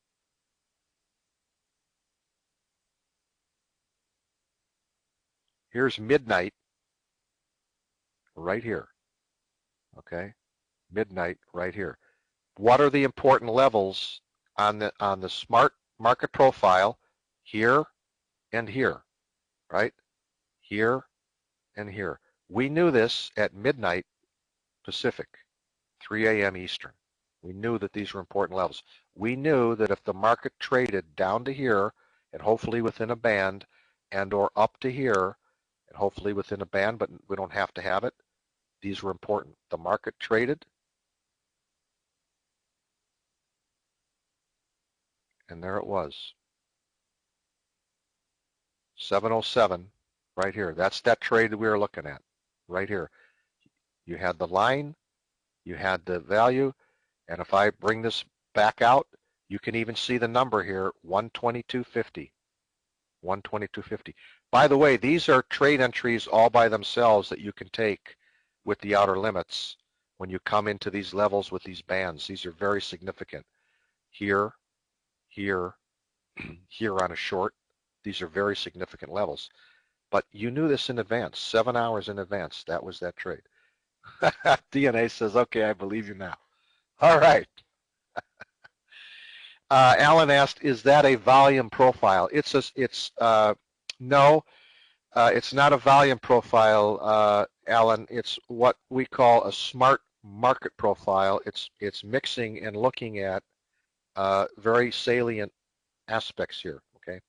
Here's midnight right here. Okay, midnight right here. What are the important levels on the smart market profile? Here and here, right? Here and here. We knew this at midnight Pacific, 3 a.m. Eastern. We knew that these were important levels. We knew that if the market traded down to here and hopefully within a band and or up to here and hopefully within a band, but we don't have to have it, these were important. The market traded and there it was. 707 right here. That's that trade that we were looking at right here. You had the line, you had the value, and if I bring this back out, you can even see the number here, 122.50. 122.50. By the way, these are trade entries all by themselves that you can take with the outer limits when you come into these levels with these bands. These are very significant. Here, here, here on a short. These are very significant levels. But you knew this in advance, 7 hours in advance. That was that trade. DNA says, okay, I believe you now. All right. Alan asked, is that a volume profile? No, it's not a volume profile, Alan. It's what we call a smart market profile. It's mixing and looking at very salient aspects here. Okay.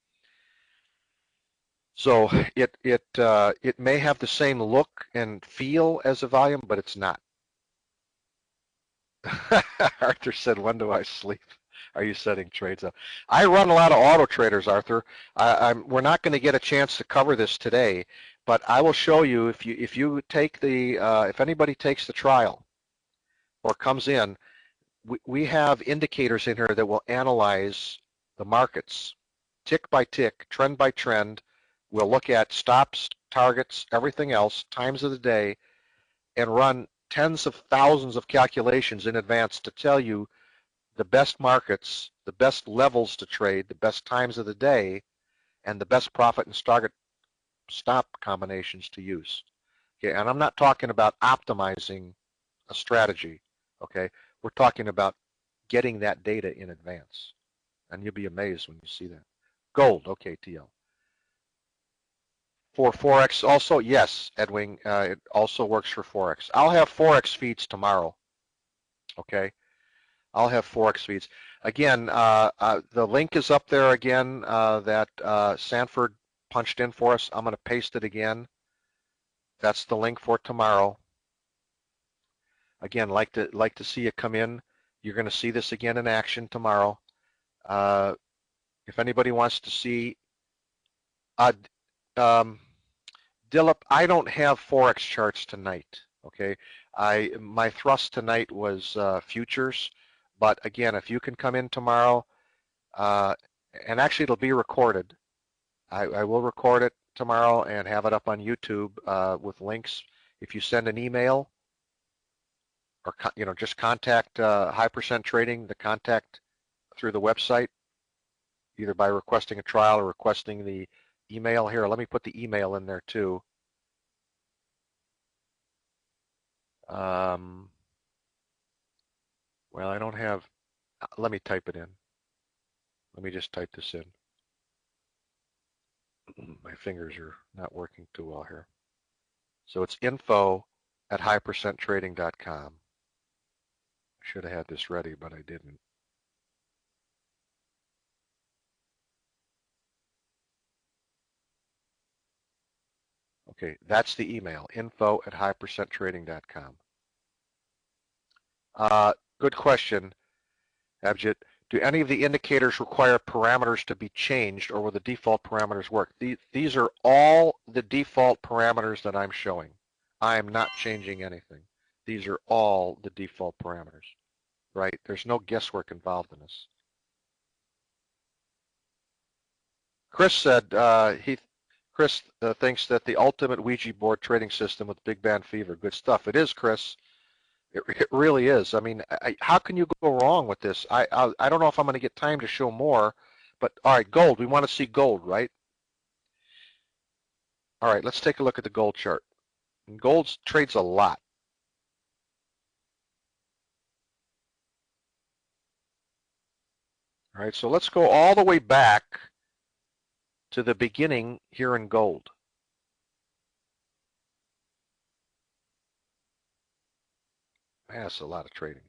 So it may have the same look and feel as a volume, but it's not. Arthur said, when do I sleep? Are you setting trades up? I run a lot of auto traders, Arthur. We're not going to get a chance to cover this today, but I will show you if you take if anybody takes the trial or comes in, we have indicators in here that will analyze the markets tick by tick, trend by trend. We'll look at stops, targets, everything else, times of the day, and run tens of thousands of calculations in advance to tell you the best markets, the best levels to trade, the best times of the day, and the best profit and target stop combinations to use. Okay, and I'm not talking about optimizing a strategy. Okay, we're talking about getting that data in advance, and you'll be amazed when you see that. Gold, okay, TL. For Forex also, yes, Edwin, it also works for Forex. I'll have Forex feeds tomorrow, okay? I'll have Forex feeds. Again, the link is up there again that Sanford punched in for us. I'm going to paste it again. That's the link for tomorrow. Again, like to see you come in. You're going to see this again in action tomorrow. If anybody wants to see, Dilip, I don't have Forex charts tonight, okay? My thrust tonight was futures, but again, if you can come in tomorrow, and actually it'll be recorded. I will record it tomorrow and have it up on YouTube with links. If you send an email or just contact High Percent Trading, the contact through the website, either by requesting a trial or requesting the email here. Let me put the email in there too. Well, I don't have, let me type it in. Let me just type this in. My fingers are not working too well here. So it's info@highpercenttrading.com. I should have had this ready, but I didn't. Okay, that's the email, info@highpercenttrading.com. Good question, Abjit. Do any of the indicators require parameters to be changed, or will the default parameters work? These are all the default parameters that I'm showing. I am not changing anything. These are all the default parameters, right? There's no guesswork involved in this. Chris said Chris thinks that the ultimate Ouija board trading system with Big Band Fever. Good stuff. It is, Chris. It really is. I mean, how can you go wrong with this? I don't know if I'm going to get time to show more, but all right, gold. We want to see gold, right? All right, let's take a look at the gold chart. And gold trades a lot. All right, so let's go all the way back to the beginning here in gold. That's a lot of trading.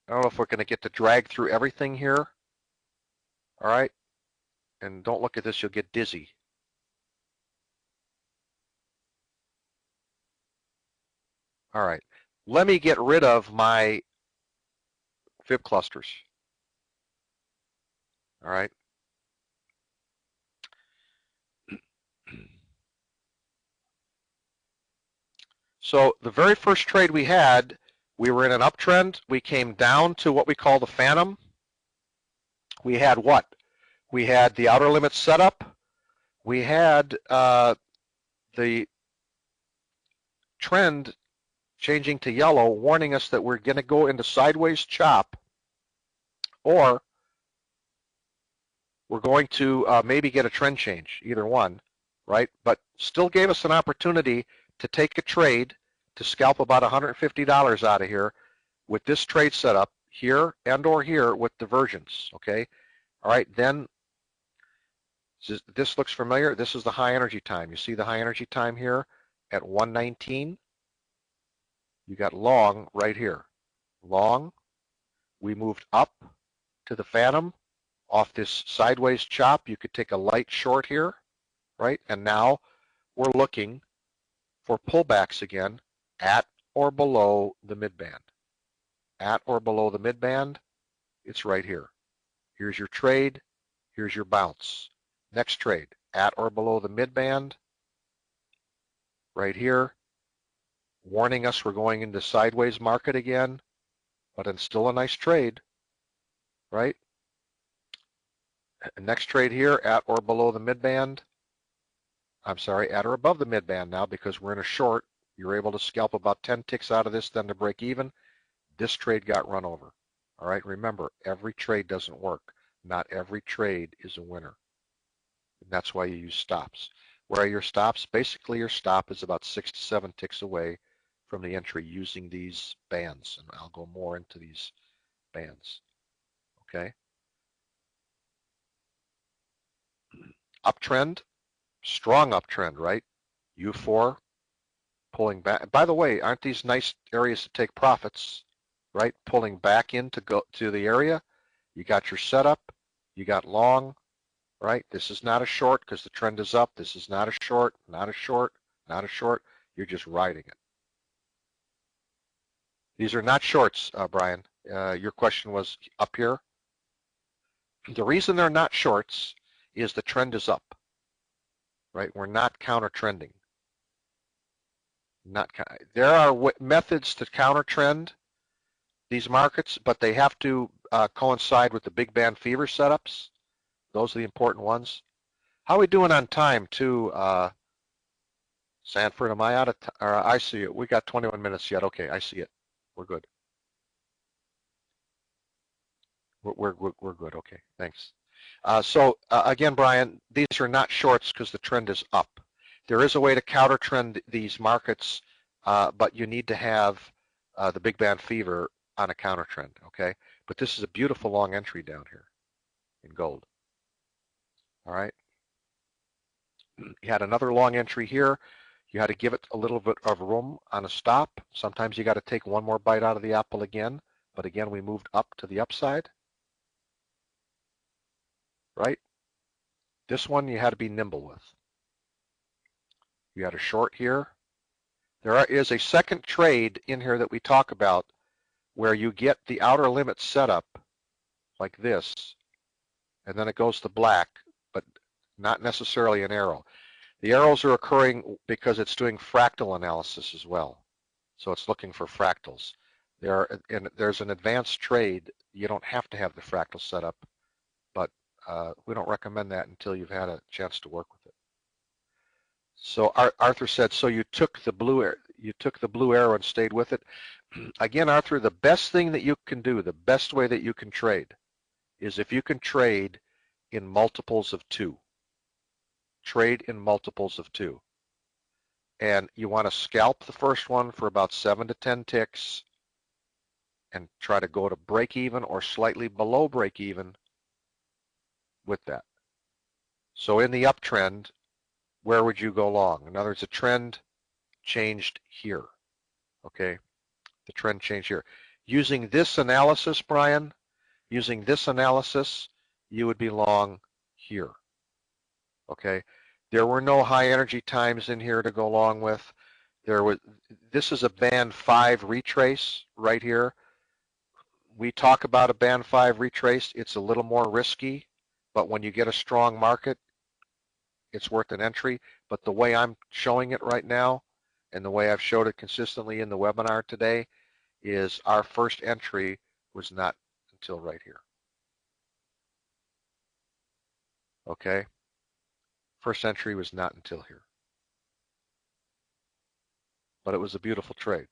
I don't know if we're going to get to drag through everything here. All right, and don't look at this, you'll get dizzy. All right, let me get rid of my fib clusters. All right. So the very first trade we had, we were in an uptrend. We came down to what we call the phantom. We had what? We had the outer limits set up. We had the trend changing to yellow, warning us that we're going to go into sideways chop, or we're going to maybe get a trend change, either one, right? But still gave us an opportunity to take a trade to scalp about $150 out of here with this trade setup here and or here with divergence, okay? All right, then this looks familiar. This is the high energy time. You see the high energy time here at 119? You got long right here. Long, we moved up to the phantom off this sideways chop. You could take a light short here, right? And now we're looking for pullbacks again at or below the midband. At or below the midband, it's right here. Here's your trade. Here's your bounce. Next trade, at or below the midband, right here, warning us we're going into sideways market again, but it's still a nice trade, right? Next trade here, at or below the midband. I'm sorry, at or above the midband now because we're in a short. You're able to scalp about 10 ticks out of this, then to break even. This trade got run over. All right, remember, every trade doesn't work. Not every trade is a winner. And that's why you use stops. Where are your stops? Basically, your stop is about 6 to 7 ticks away from the entry using these bands. And I'll go more into these bands. Okay? Uptrend, strong uptrend, right? U4, pulling back. By the way, aren't these nice areas to take profits, right? Pulling back in to go to the area. You got your setup. You got long, right? This is not a short because the trend is up. This is not a short, not a short, not a short. You're just riding it. These are not shorts, Brian. Your question was up here. The reason they're not shorts is the trend is up, right? We're not counter trending. There are methods to counter trend. these markets, but they have to coincide with the big band fever setups. Those are the important ones. How are we doing on time too, Sanford? Am I out of time? I see it. We got 21 minutes yet. Okay, I see it. We're good. We're good. Okay, thanks. So again, Brian, these are not shorts because the trend is up. There is a way to counter trend these markets, but you need to have the big band fever on a counter trend. Okay, but this is a beautiful long entry down here in gold. All right. You had another long entry here. You had to give it a little bit of room on a stop. Sometimes you got to take one more bite out of the apple again. But again, we moved up to the upside, right? This one you had to be nimble with. You had a short here. There is a second trade in here that we talk about where you get the outer limit set up like this, and then it goes to black, but not necessarily an arrow. The arrows are occurring because it's doing fractal analysis as well. So it's looking for fractals. There's an advanced trade. You don't have to have the fractal set up, but we don't recommend that until you've had a chance to work with it. So Arthur said, so you took the blue arrow and stayed with it. Again, Arthur, the best thing that you can do, the best way that you can trade is if you can trade in multiples of 2. Trade in multiples of 2. And you want to scalp the first one for about 7 to 10 ticks and try to go to break even or slightly below break even with that. So in the uptrend, where would you go long? In other words, the trend changed here. Okay, the trend changed here. Using this analysis, Brian, using this analysis, you would be long here. Okay, there were no high energy times in here to go long with. This is a band 5 retrace right here. We talk about a band 5 retrace. It's a little more risky, but when you get a strong market, it's worth an entry. But the way I'm showing it right now, and the way I've showed it consistently in the webinar today, is our first entry was not until right here. Okay? First entry was not until here. But it was a beautiful trade.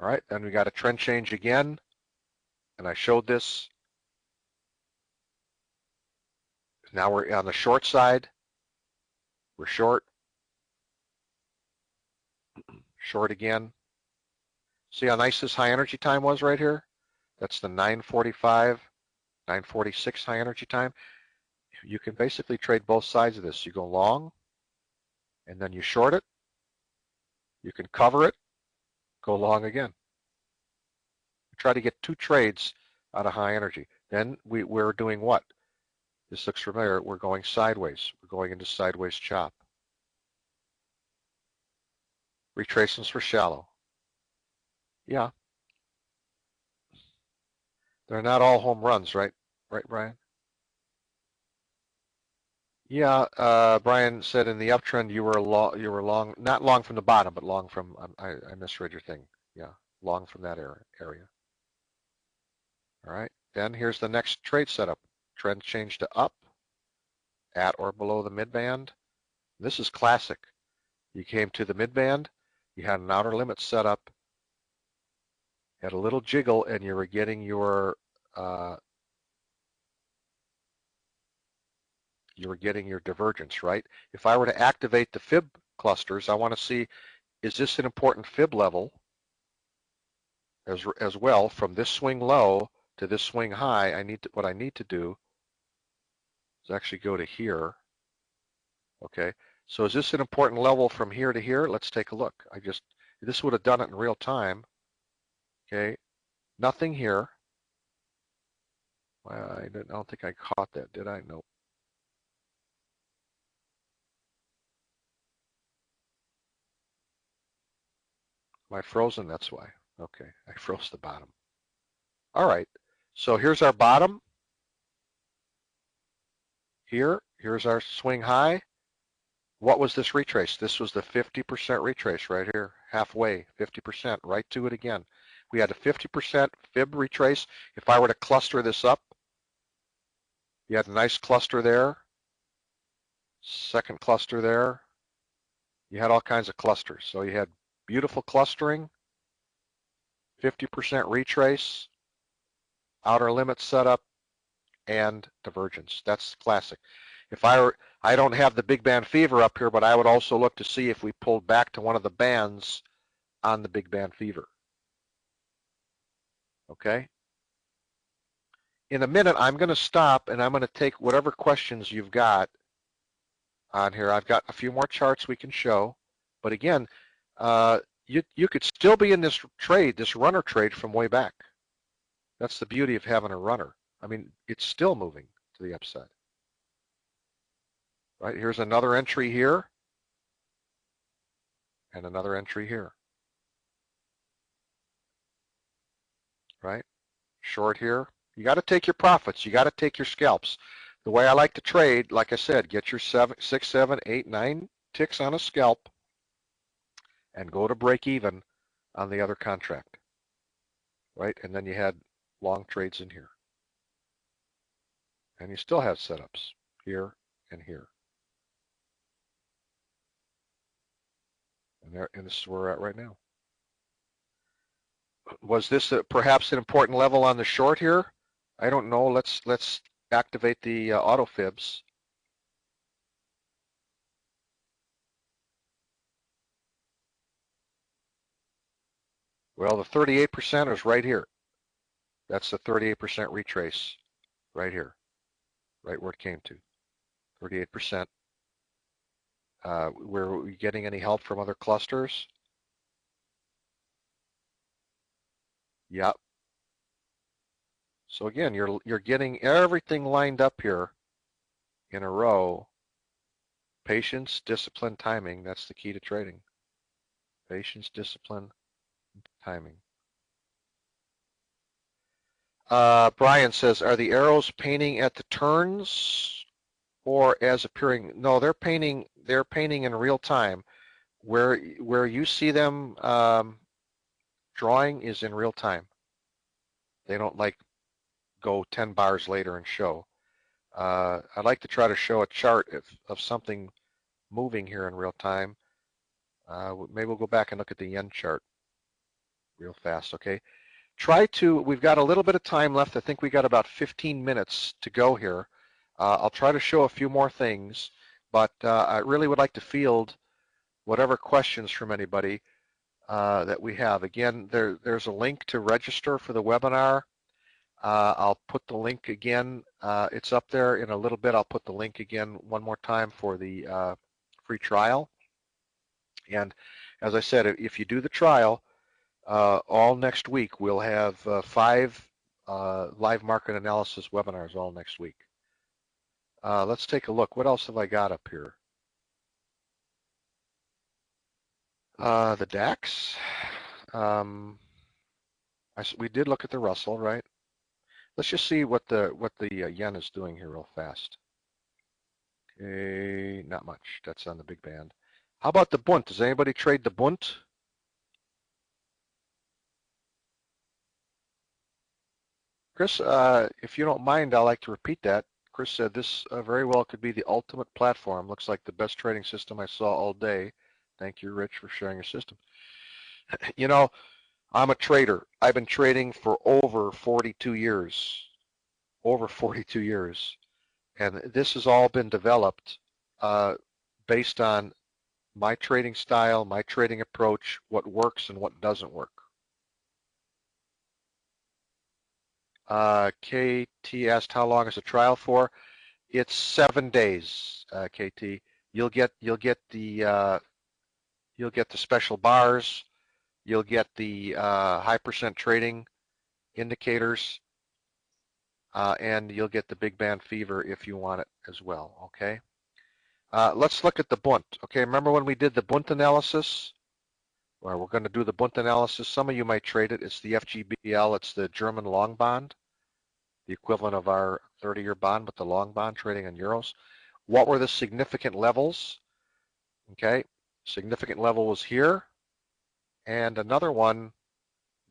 All right, then we got a trend change again, and I showed this. Now we're on the short side. We're short. Short again. See how nice this high energy time was right here? That's the 945, 946 high energy time. You can basically trade both sides of this. You go long, and then you short it. You can cover it, go long again. Try to get 2 trades out of high energy. Then we're doing what? This looks familiar. We're going sideways. We're going into sideways chop. Retracements for shallow. Yeah. They're not all home runs, right? Right, Brian? Yeah, Brian said in the uptrend you were long, not long from the bottom, but long from, I misread your thing. Yeah, long from that area. All right, then here's the next trade setup. Trend change to up, at or below the midband. This is classic. You came to the midband, you had an outer limit set up, had a little jiggle, and you were getting your divergence, right? If I were to activate the fib clusters, I want to see, is this an important fib level as well from this swing low to this swing high? What I need to do is actually go to here. Okay, so is this an important level from here to here? Let's take a look. This would have done it in real time. Okay, nothing here. Well, I don't think I caught that, did I? Nope. Am I frozen? That's why. Okay, I froze the bottom. All right, so here's our bottom. Here's our swing high. What was this retrace? This was the 50% retrace right here, halfway, 50%, right to it again. We had a 50% fib retrace. If I were to cluster this up, you had a nice cluster there, second cluster there. You had all kinds of clusters. So you had beautiful clustering, 50% retrace, outer limit setup, and divergence. That's classic. If I don't have the big band fever up here, but I would also look to see if we pulled back to one of the bands on the big band fever. Okay? In a minute, I'm going to stop and I'm going to take whatever questions you've got on here. I've got a few more charts we can show. But again, you could still be in this trade, this runner trade from way back. That's the beauty of having a runner. I mean, it's still moving to the upside. Right, here's another entry here and another entry here. Right, short here. You got to take your profits. You got to take your scalps. The way I like to trade, like I said, get your 6, 7, 8, 9 ticks on a scalp and go to break even on the other contract. Right, and then you had long trades in here. And you still have setups here and here. And this is where we're at right now. Was this perhaps an important level on the short here? I don't know. Let's activate the auto fibs. Well, the 38% is right here. That's the 38% retrace right here, right where it came to, 38%. Were we getting any help from other clusters? Yep. So again, you're getting everything lined up here in a row. Patience, discipline, timing, that's the key to trading. Patience, discipline, timing. Brian says, are the arrows painting at the turns or as appearing? No, they're painting in real time. Where you see them drawing is in real time. They don't like go 10 bars later and show. I'd like to try to show a chart of something moving here in real time. Maybe we'll go back and look at the yen chart real fast, okay? We've got a little bit of time left. I think we got about 15 minutes to go here. I'll try to show a few more things, but I really would like to field whatever questions from anybody that we have. Again, there's a link to register for the webinar. I'll put the link again. It's up there in a little bit. I'll put the link again one more time for the free trial. And as I said, if you do the trial, all next week we'll have 5 live market analysis webinars all next week. Let's take a look. What else have I got up here? The DAX. We did look at the Russell, right? Let's just see what the yen is doing here real fast. Okay, not much. That's on the big band. How about the Bund? Does anybody trade the Bund? Chris, if you don't mind, I'd like to repeat that. Chris said this very well could be the ultimate platform. Looks like the best trading system I saw all day. Thank you, Rich, for sharing your system. You know, I'm a trader. I've been trading for over 42 years. Over 42 years. And this has all been developed based on my trading style, my trading approach, what works and what doesn't work. KT asked how long is the trial for? It's 7 days, KT. You'll get the special bars. You'll get the high percent trading indicators, and you'll get the big band fever if you want it as well. Okay. Let's look at the Bund. Okay, remember when we did the Bund analysis? Well, we're going to do the Bund analysis. Some of you might trade it. It's the FGBL. It's the German long bond, the equivalent of our 30-year bond, but the long bond trading in euros. What were the significant levels? Okay, significant level was here, and another one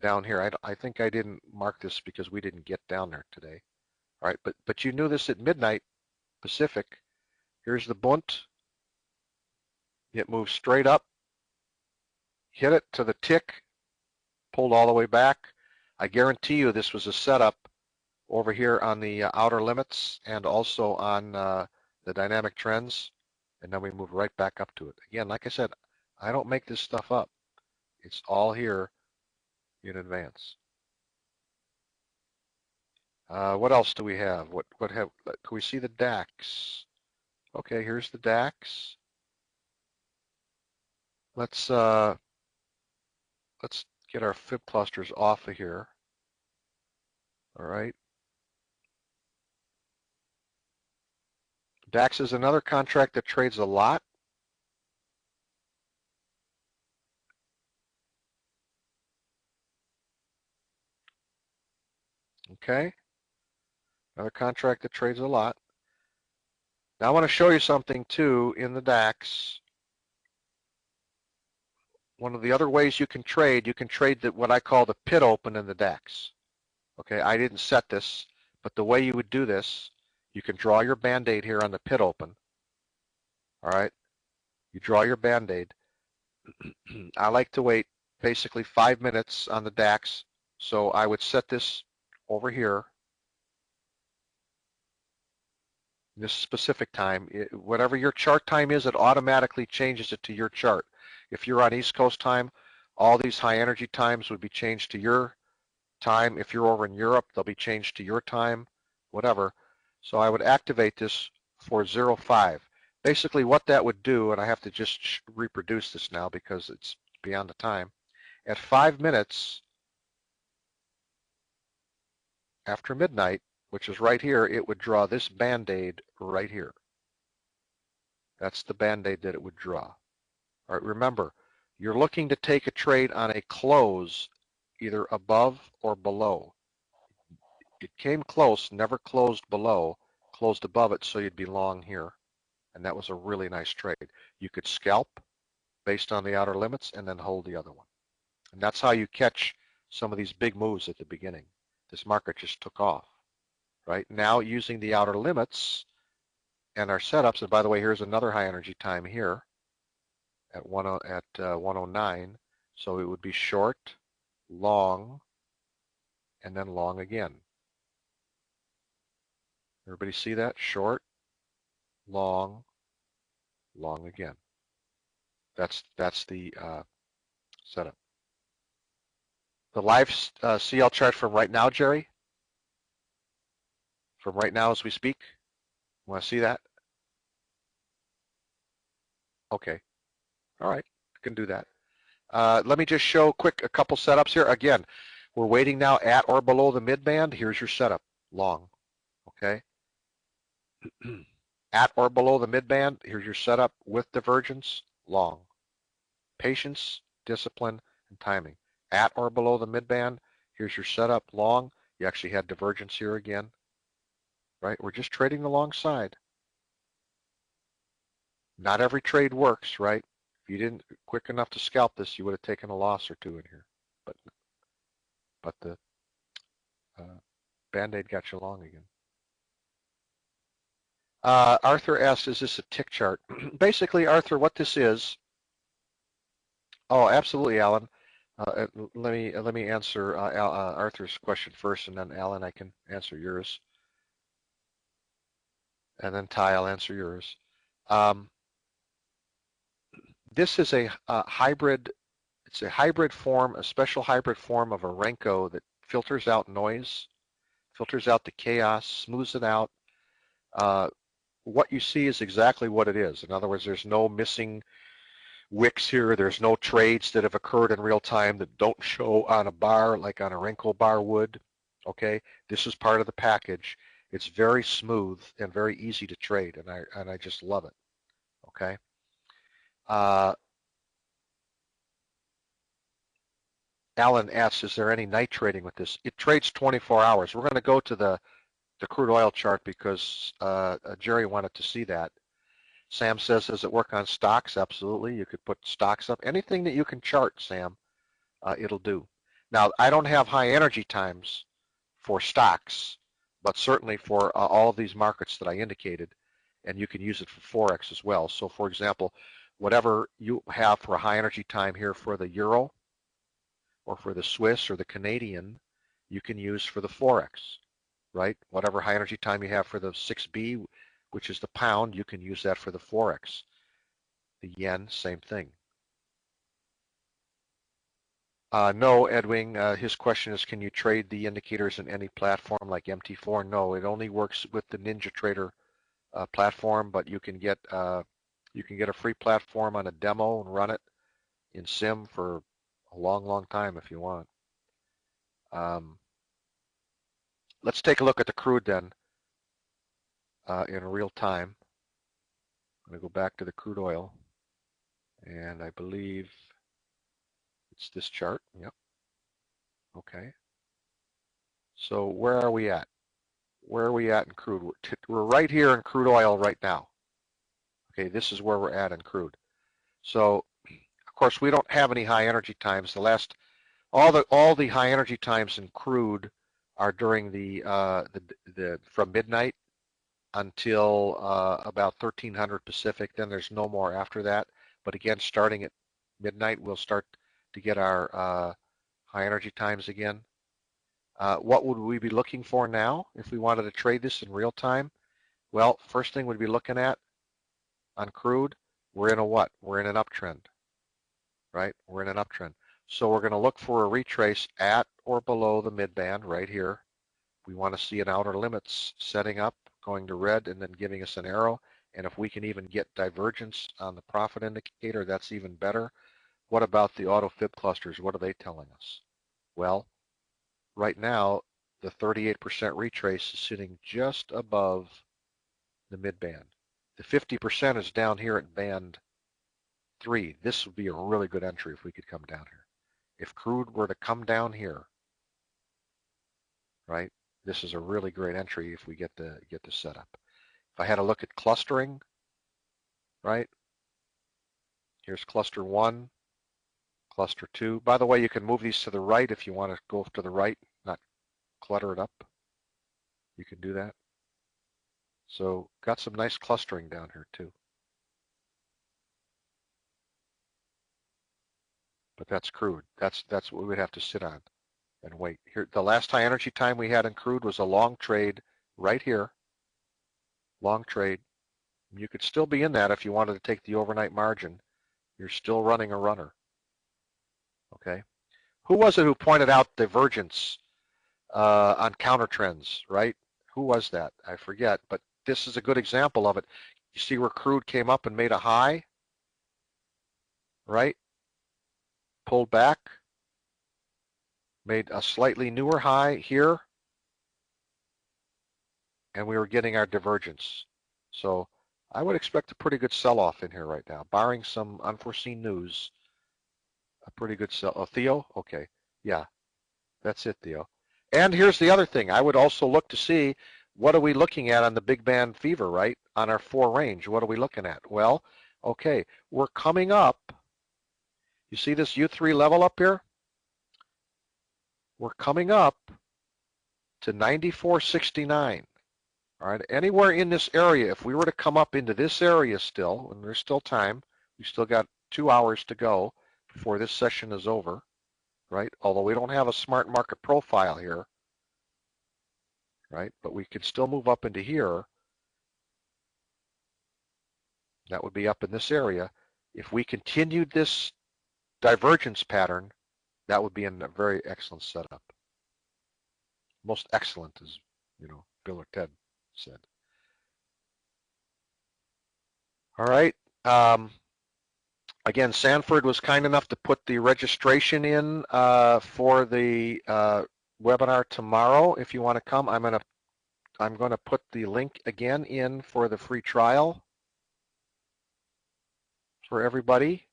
down here. I think I didn't mark this because we didn't get down there today. All right, but you knew this at midnight Pacific. Here's the bunt. It moves straight up, hit it to the tick, pulled all the way back. I guarantee you this was a setup over here on the outer limits and also on the dynamic trends, and then we move right back up to it. Again, like I said, I don't make this stuff up. It's all here in advance. What else do we have? What have? Can we see the DAX? Okay, here's the DAX. Let's get our fib clusters off of here. All right. DAX is another contract that trades a lot. Okay. Another contract that trades a lot. Now I want to show you something too in the DAX. One of the other ways you can trade what I call the pit open in the DAX. Okay, I didn't set this, but the way you would do this, you can draw your Band-Aid here on the pit open. All right, you draw your Band-Aid. I like to wait basically 5 minutes on the DAX, so I would set this over here. This specific time, whatever your chart time is, it automatically changes it to your chart. If you're on East Coast time, all these high energy times would be changed to your time. If you're over in Europe, they'll be changed to your time, whatever. So I would activate this for 05. Basically what that would do, and I have to just reproduce this now because it's beyond the time, at 5 minutes after midnight, which is right here, it would draw this Band-Aid right here. That's the Band-Aid that it would draw. All right, remember, you're looking to take a trade on a close either above or below. It came close, never closed below, closed above it, so you'd be long here. And that was a really nice trade. You could scalp based on the outer limits and then hold the other one. And that's how you catch some of these big moves at the beginning. This market just took off. Right now, using the outer limits and our setups, and by the way, here's another high energy time here at 109. So it would be short, long, and then long again. Everybody see that? Short, long, long again. That's the setup. The live CL chart from right now, Jerry? From right now as we speak? Want to see that? Okay. All right. I can do that. Let me just show a couple setups here. Again, we're waiting now at or below the mid-band. Here's your setup, long, okay? At or below the mid-band, here's your setup with divergence, long. Patience, discipline, and timing. At or below the mid-band, here's your setup, long. You actually had divergence here again, right? We're just trading the long side. Not every trade works, right? If you didn't quick enough to scalp this, you would have taken a loss or two in here. But the Band-Aid got you long again. Arthur asks, is this a tick chart? Basically, Arthur, what this is, oh, absolutely, Alan. Let me answer Arthur's question first, and then Alan, I can answer yours. And then Ty, I'll answer yours. This is a hybrid, it's a hybrid form, a special hybrid form of a Renko that filters out noise, filters out the chaos, smooths it out. What you see is exactly what it is. In other words, there's no missing wicks here. There's no trades that have occurred in real time that don't show on a bar like on a Renko bar would. Okay, this is part of the package. It's very smooth and very easy to trade, and I just love it. Okay. Alan asks, is there any night trading with this? It trades 24 hours. We're going to go to the crude oil chart because Jerry wanted to see that. Sam says, does it work on stocks? Absolutely. You could put stocks up. Anything that you can chart, Sam, it'll do. Now, I don't have high energy times for stocks, but certainly for all of these markets that I indicated, and you can use it for Forex as well. So for example, whatever you have for a high energy time here for the Euro or for the Swiss or the Canadian, you can use for the Forex, right? Whatever high energy time you have for the 6B, which is the pound, you can use that for the Forex. The yen, same thing. No, Edwin, his question is, can you trade the indicators in any platform like MT4? No, it only works with the NinjaTrader platform, but you can get a free platform on a demo and run it in Sim for a long, long time if you want. Let's take a look at the crude then in real time. I'm going to go back to the crude oil, and I believe it's this chart. Yep. Okay. So where are we at? Where are we at in crude? We're right here in crude oil right now. Okay, this is where we're at in crude. So, of course, we don't have any high energy times. All the high energy times in crude are during the from midnight until about 1300 Pacific. Then there's no more after that. But again, starting at midnight, we'll start to get our high energy times again. What would we be looking for now if we wanted to trade this in real time? Well, first thing we'd be looking at on crude, we're in a what? We're in an uptrend, right? We're in an uptrend. So we're going to look for a retrace at or below the midband right here. We want to see an outer limits setting up, going to red, and then giving us an arrow. And if we can even get divergence on the profit indicator, that's even better. What about the auto fib clusters? What are they telling us? Well, right now, the 38% retrace is sitting just above the midband. The 50% is down here at band 3. This would be a really good entry if we could come down here. If crude were to come down here, right, this is a really great entry if we get the setup. If I had a look at clustering, right, here's cluster 1, cluster 2. By the way, you can move these to the right if you want to go to the right, not clutter it up. You can do that. So got some nice clustering down here too. But that's crude. That's what we would have to sit on and wait. Here, the last high energy time we had in crude was a long trade right here. Long trade. You could still be in that if you wanted to take the overnight margin. You're still running a runner. Okay. Who was it who pointed out divergence on counter trends, right? Who was that? I forget, but this is a good example of it. You see where crude came up and made a high, right? Pulled back, made a slightly newer high here, and we were getting our divergence. So I would expect a pretty good sell-off in here right now, barring some unforeseen news. A pretty good sell. Oh, Theo? Okay. Yeah, that's it, Theo. And here's the other thing. I would also look to see what are we looking at on the big band fever, right? On our 4 range, what are we looking at? Well, okay, we're coming up. You see this U3 level up here? We're coming up to 94.69. All right, anywhere in this area, if we were to come up into this area still, and there's still time, we still got 2 hours to go before this session is over, right? Although we don't have a smart market profile here, right? But we could still move up into here. That would be up in this area. If we continued this divergence pattern, that would be a very excellent setup. Most excellent, as you know, Bill or Ted said. All right. Again, Sanford was kind enough to put the registration in for the webinar tomorrow. If you want to come, I'm going to put the link again in for the free trial for everybody.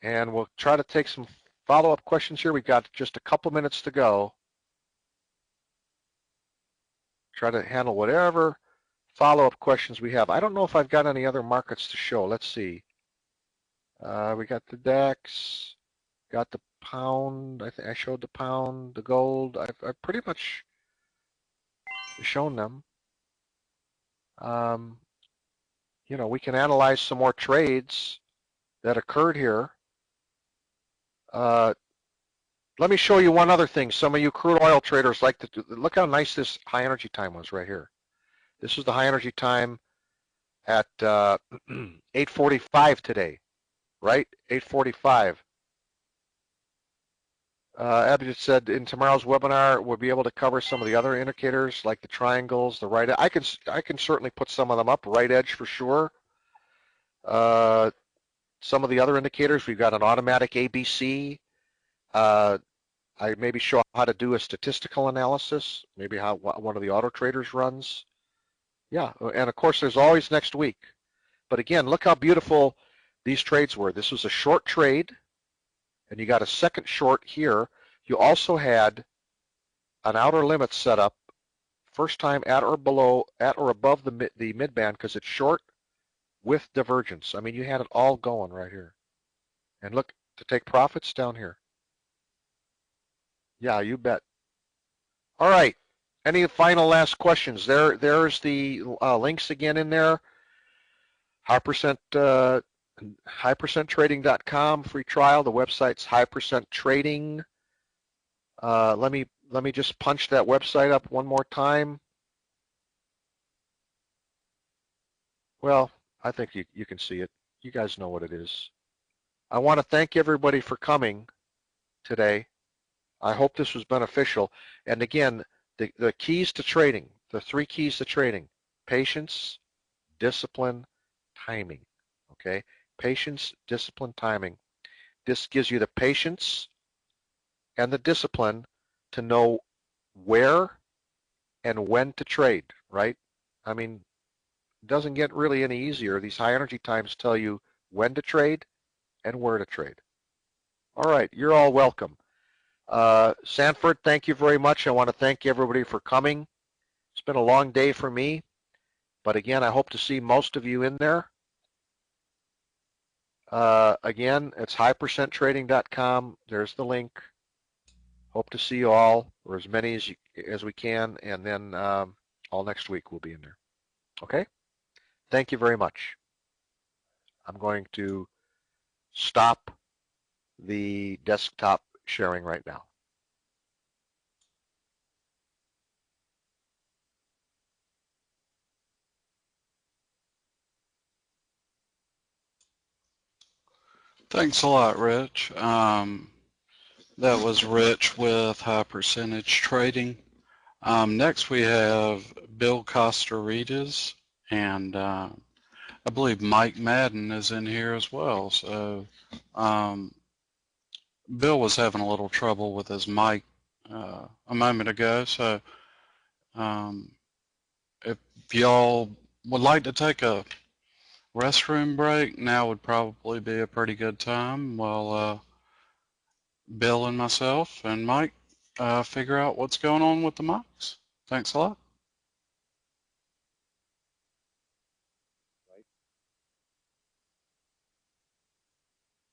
And we'll try to take some follow-up questions here. We've got just a couple minutes to go. Try to handle whatever follow-up questions we have. I don't know if I've got any other markets to show. Let's see. We got the DAX, got the pound. I think I showed the pound, the gold. I've pretty much shown them. You know, we can analyze some more trades that occurred here. Let me show you one other thing. Some of you crude oil traders like to do, look how nice this high energy time was right here. This is the high energy time at 8:45 today, right? 8:45. Abhijit said in tomorrow's webinar we'll be able to cover some of the other indicators like the triangles, the right. I can certainly put some of them up. Right edge for sure. Some of the other indicators, we've got an automatic ABC. I maybe show how to do a statistical analysis, maybe how one of the auto traders runs. Yeah, and of course there's always next week. But again, look how beautiful these trades were. This was a short trade, and you got a second short here. You also had an outer limit set up, first time at or below, at or above the mid band because it's short with divergence. I mean, you had it all going right here. And look, to take profits down here. Yeah, you bet. All right. Any final last questions? There's the links again in there. High%trading.com free trial. The website's high%trading. Let me just punch that website up one more time. Well, I think you can see it. You guys know what it is. I want to thank everybody for coming today. I hope this was beneficial. And again, the keys to trading, the 3 keys to trading: patience, discipline, timing. Okay? Patience, discipline, timing. This gives you the patience and the discipline to know where and when to trade, right? I mean, it doesn't get really any easier. These high energy times tell you when to trade and where to trade. All right, you're all welcome. Sanford, thank you very much. I want to thank everybody for coming. It's been a long day for me, but again, I hope to see most of you in there. Again, it's high%trading.com. There's the link. Hope to see you all, or as many as we can, and then all next week we'll be in there. Okay? Thank you very much. I'm going to stop the desktop sharing right now. Thanks a lot, Rich. That was Rich with High Percentage Trading. Next we have Bill Costarides, and I believe Mike Madden is in here as well. So Bill was having a little trouble with his mic a moment ago. So if y'all would like to take a restroom break, now would probably be a pretty good time while Bill and myself and Mike figure out what's going on with the mics. Thanks a lot.